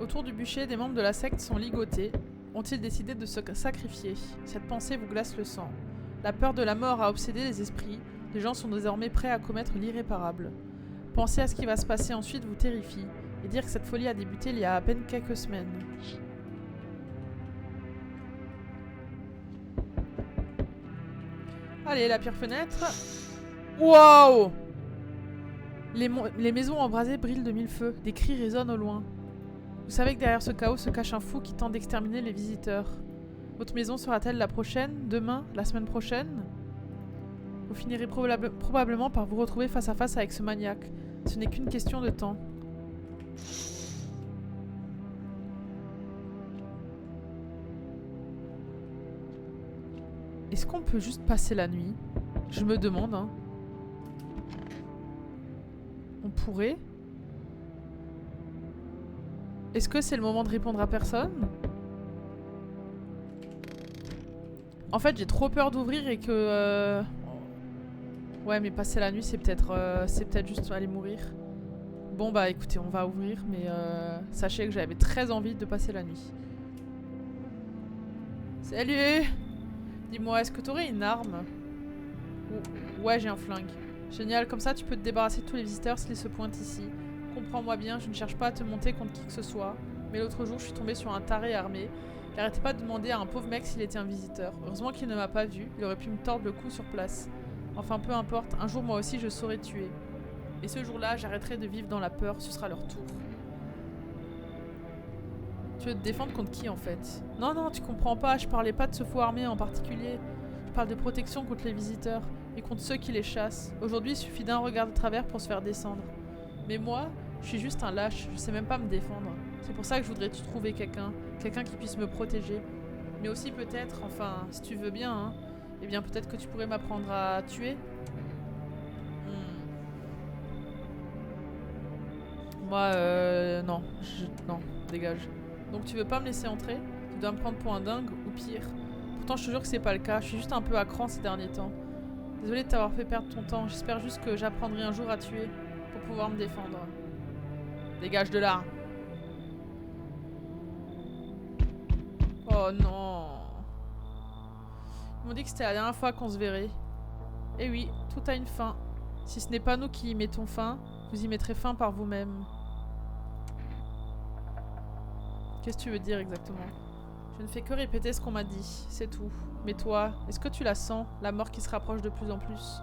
Autour du bûcher, des membres de la secte sont ligotés. Ont-ils décidé de se sacrifier? Cette pensée vous glace le sang. La peur de la mort a obsédé les esprits. Les gens sont désormais prêts à commettre l'irréparable. Penser à ce qui va se passer ensuite vous terrifie. Et dire que cette folie a débuté il y a à peine quelques semaines. Allez, la pire fenêtre. Waouh! Les maisons embrasées brillent de mille feux. Des cris résonnent au loin. Vous savez que derrière ce chaos se cache un fou qui tente d'exterminer les visiteurs. Votre maison sera-t-elle la prochaine? Demain? La semaine prochaine? Vous finirez probablement par vous retrouver face à face avec ce maniaque. Ce n'est qu'une question de temps. Est-ce qu'on peut juste passer la nuit? Je me demande, hein. On pourrait? Est-ce que c'est le moment de répondre à personne? En fait, j'ai trop peur d'ouvrir et que... Ouais, mais passer la nuit, c'est peut-être juste aller mourir. Bon, bah écoutez, on va ouvrir, mais sachez que j'avais très envie de passer la nuit. Salut! Dis-moi, est-ce que t'aurais une arme? Ouais, j'ai un flingue. Génial, comme ça tu peux te débarrasser de tous les visiteurs s'ils se pointent ici. Comprends-moi bien, je ne cherche pas à te monter contre qui que ce soit. Mais l'autre jour, je suis tombée sur un taré armé. Il arrêtait pas de demander à un pauvre mec s'il était un visiteur. Heureusement qu'il ne m'a pas vu, il aurait pu me tordre le cou sur place. Enfin, peu importe, un jour moi aussi je saurai tuer. Et ce jour-là, j'arrêterai de vivre dans la peur, ce sera leur tour. Tu veux te défendre contre qui en fait? Non, non, tu comprends pas, je parlais pas de ce faux armé en particulier. Je parle de protection contre les visiteurs et contre ceux qui les chassent. Aujourd'hui, il suffit d'un regard de travers pour se faire descendre. Mais moi, je suis juste un lâche, je sais même pas me défendre. C'est pour ça que je voudrais trouver quelqu'un qui puisse me protéger. Mais aussi peut-être, enfin, si tu veux bien, hein, eh bien peut-être que tu pourrais m'apprendre à tuer. Moi, non, non, dégage. Donc tu veux pas me laisser entrer? Tu dois me prendre pour un dingue, ou pire. Pourtant je te jure que c'est pas le cas, je suis juste un peu à cran ces derniers temps. Désolée de t'avoir fait perdre ton temps, j'espère juste que j'apprendrai un jour à tuer, pour pouvoir me défendre. Dégage de là. Oh non. Ils m'ont dit que c'était la dernière fois qu'on se verrait. Eh oui, tout a une fin. Si ce n'est pas nous qui y mettons fin, vous y mettrez fin par vous-même. Qu'est-ce que tu veux dire exactement? Je ne fais que répéter ce qu'on m'a dit, c'est tout. Mais toi, est-ce que tu la sens, la mort qui se rapproche de plus en plus?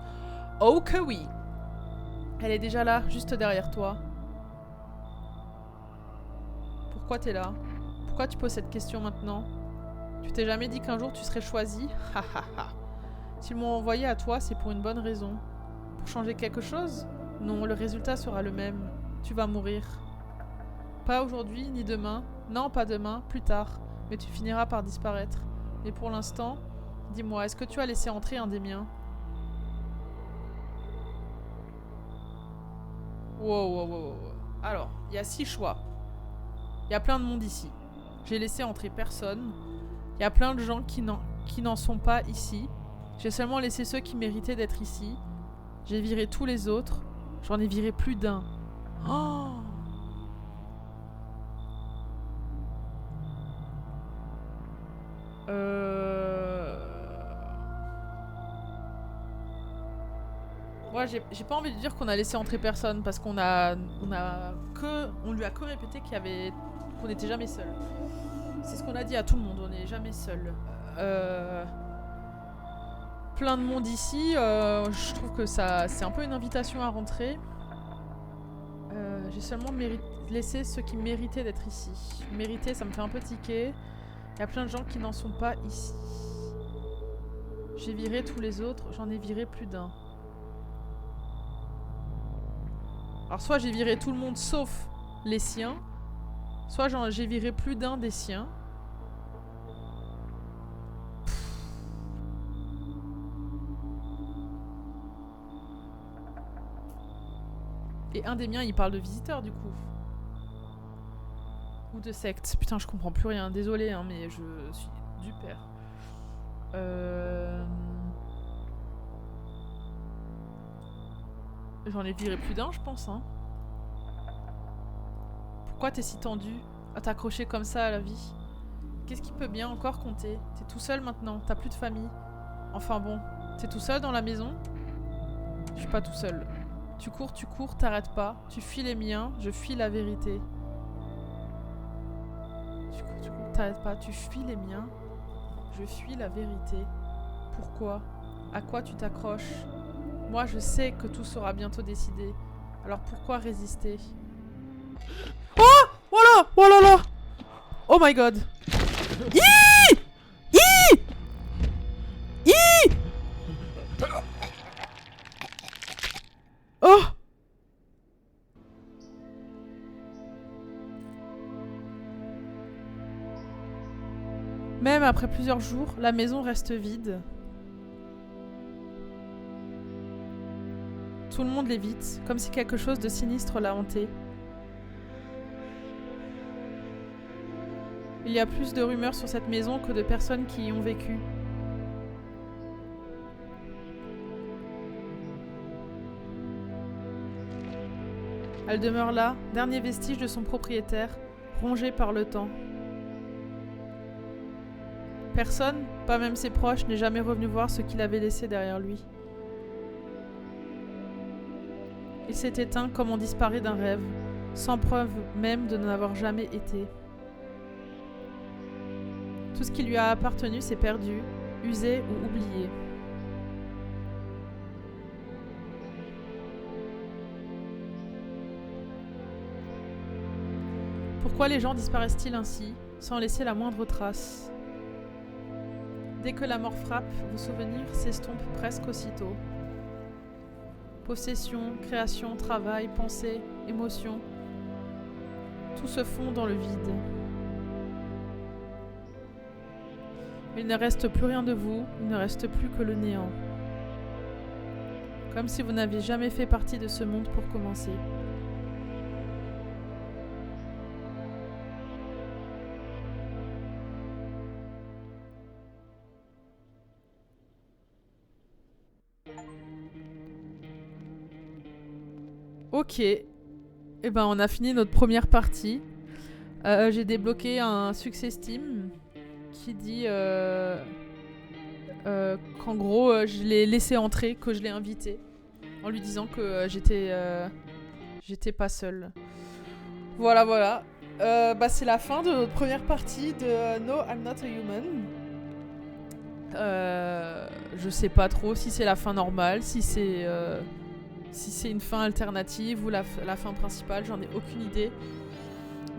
Oh que oui! Elle est déjà là, juste derrière toi. Pourquoi t'es là? Pourquoi tu poses cette question maintenant? Tu t'es jamais dit qu'un jour tu serais choisi? Ha ha ha. S'ils m'ont envoyé à toi, c'est pour une bonne raison. Pour changer quelque chose? Non, le résultat sera le même. Tu vas mourir. Pas aujourd'hui, ni demain. Non, pas demain, plus tard. Mais tu finiras par disparaître. Mais pour l'instant, dis-moi, est-ce que tu as laissé entrer un des miens? Wow, wow, wow, wow. Alors, il y a 6 choix. Il y a plein de monde ici. J'ai laissé entrer personne. Il y a plein de gens qui n'en sont pas ici. J'ai seulement laissé ceux qui méritaient d'être ici. J'ai viré tous les autres. J'en ai viré plus d'un. Oh! Ouais, j'ai pas envie de dire qu'on a laissé entrer personne parce qu'on lui a que répété qu'on n'était jamais seul. C'est ce qu'on a dit à tout le monde, on n'est jamais seul. Plein de monde ici, je trouve que c'est un peu une invitation à rentrer. J'ai seulement laissé ceux qui méritaient d'être ici. Mériter, ça me fait un peu tiquer. Il y a plein de gens qui n'en sont pas ici. J'ai viré tous les autres, j'en ai viré plus d'un. Alors soit j'ai viré tout le monde sauf les siens, soit j'ai viré plus d'un des siens. Et un des miens, il parle de visiteurs du coup. Ou de secte. Putain, je comprends plus rien. Désolée, hein, mais je suis du père. J'en ai viré plus d'un, je pense. Hein. Pourquoi t'es si tendu à t'accrocher comme ça à la vie? Qu'est-ce qui peut bien encore compter? T'es tout seul maintenant, t'as plus de famille. Enfin bon, t'es tout seul dans la maison? Je suis pas tout seul. Tu cours, t'arrêtes pas. Tu fuis les miens, je fuis la vérité. Tu cours, t'arrêtes pas. Tu fuis les miens, je fuis la vérité. Pourquoi? À quoi tu t'accroches? Moi, je sais que tout sera bientôt décidé. Alors pourquoi résister? Oh! Voilà! Oh là là! Oh my god! Hi! Hi! Hi! Oh! Même après plusieurs jours, la maison reste vide. Tout le monde l'évite, comme si quelque chose de sinistre l'a hanté. Il y a plus de rumeurs sur cette maison que de personnes qui y ont vécu. Elle demeure là, dernier vestige de son propriétaire, rongé par le temps. Personne, pas même ses proches, n'est jamais revenu voir ce qu'il avait laissé derrière lui. Il s'est éteint comme on disparaît d'un rêve, sans preuve même de n'en avoir jamais été. Tout ce qui lui a appartenu s'est perdu, usé ou oublié. Pourquoi les gens disparaissent-ils ainsi, sans laisser la moindre trace ? Dès que la mort frappe, vos souvenirs s'estompent presque aussitôt. Possession, création, travail, pensée, émotion, tout se fond dans le vide. Il ne reste plus rien de vous, il ne reste plus que le néant. Comme si vous n'aviez jamais fait partie de ce monde pour commencer. Ok, eh ben on a fini notre première partie. J'ai débloqué un succès Steam qui dit qu'en gros je l'ai laissé entrer, que je l'ai invité, en lui disant que j'étais pas seule. Voilà. C'est la fin de notre première partie de No, I'm Not a Human. Je sais pas trop si c'est la fin normale, si c'est une fin alternative ou la fin principale, j'en ai aucune idée.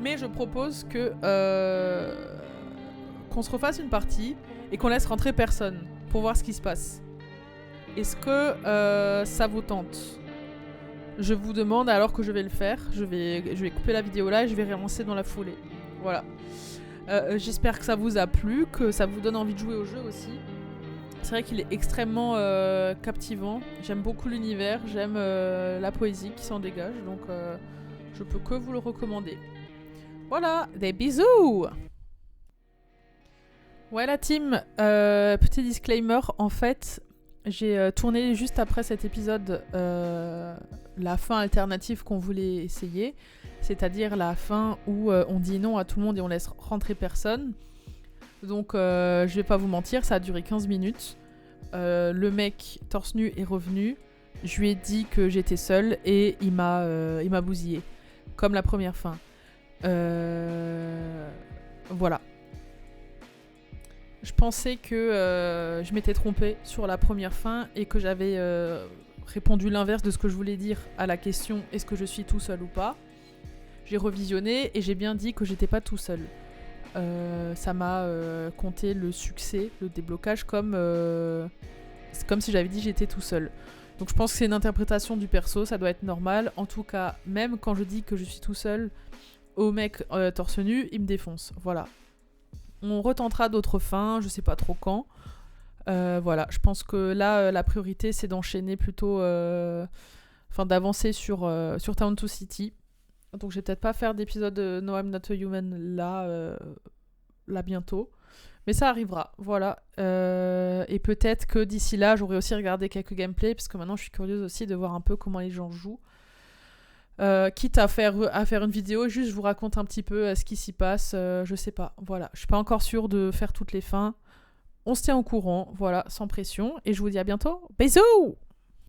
Mais je propose que qu'on se refasse une partie et qu'on laisse rentrer personne pour voir ce qui se passe. Est-ce que ça vous tente ? Je vous demande alors que je vais le faire. Je vais couper la vidéo là et je vais relancer dans la foulée. Voilà. J'espère que ça vous a plu, que ça vous donne envie de jouer au jeu aussi. C'est vrai qu'il est extrêmement captivant. J'aime beaucoup l'univers, j'aime la poésie qui s'en dégage, donc je peux que vous le recommander. Voilà, des bisous! Ouais la team, petit disclaimer, en fait, j'ai tourné juste après cet épisode la fin alternative qu'on voulait essayer, c'est-à-dire la fin où on dit non à tout le monde et on laisse rentrer personne. Donc je vais pas vous mentir, ça a duré 15 minutes. Le mec torse nu est revenu. Je lui ai dit que j'étais seule et il m'a bousillé. Comme la première fin. Voilà. Je pensais que je m'étais trompée sur la première fin et que j'avais répondu l'inverse de ce que je voulais dire à la question « Est-ce que je suis tout seul ou pas ?» J'ai revisionné et j'ai bien dit que j'étais pas tout seul. Ça m'a compté le succès, le déblocage comme si j'avais dit j'étais tout seul. Donc je pense que c'est une interprétation du perso, ça doit être normal. En tout cas, même quand je dis que je suis tout seul au mec torse nu, il me défonce. Voilà. On retentera d'autres fins, je sais pas trop quand. Voilà, je pense que là, la priorité, c'est d'enchaîner plutôt... d'avancer sur Town to City. Donc je vais peut-être pas faire d'épisode de No I'm Not a Human là bientôt. Mais ça arrivera, voilà. Et peut-être que d'ici là, j'aurai aussi regardé quelques gameplays, parce que maintenant je suis curieuse aussi de voir un peu comment les gens jouent. Quitte à faire une vidéo, juste je vous raconte un petit peu ce qui s'y passe, je sais pas. Voilà, je suis pas encore sûre de faire toutes les fins. On se tient au courant, voilà, sans pression. Et je vous dis à bientôt. Bisous!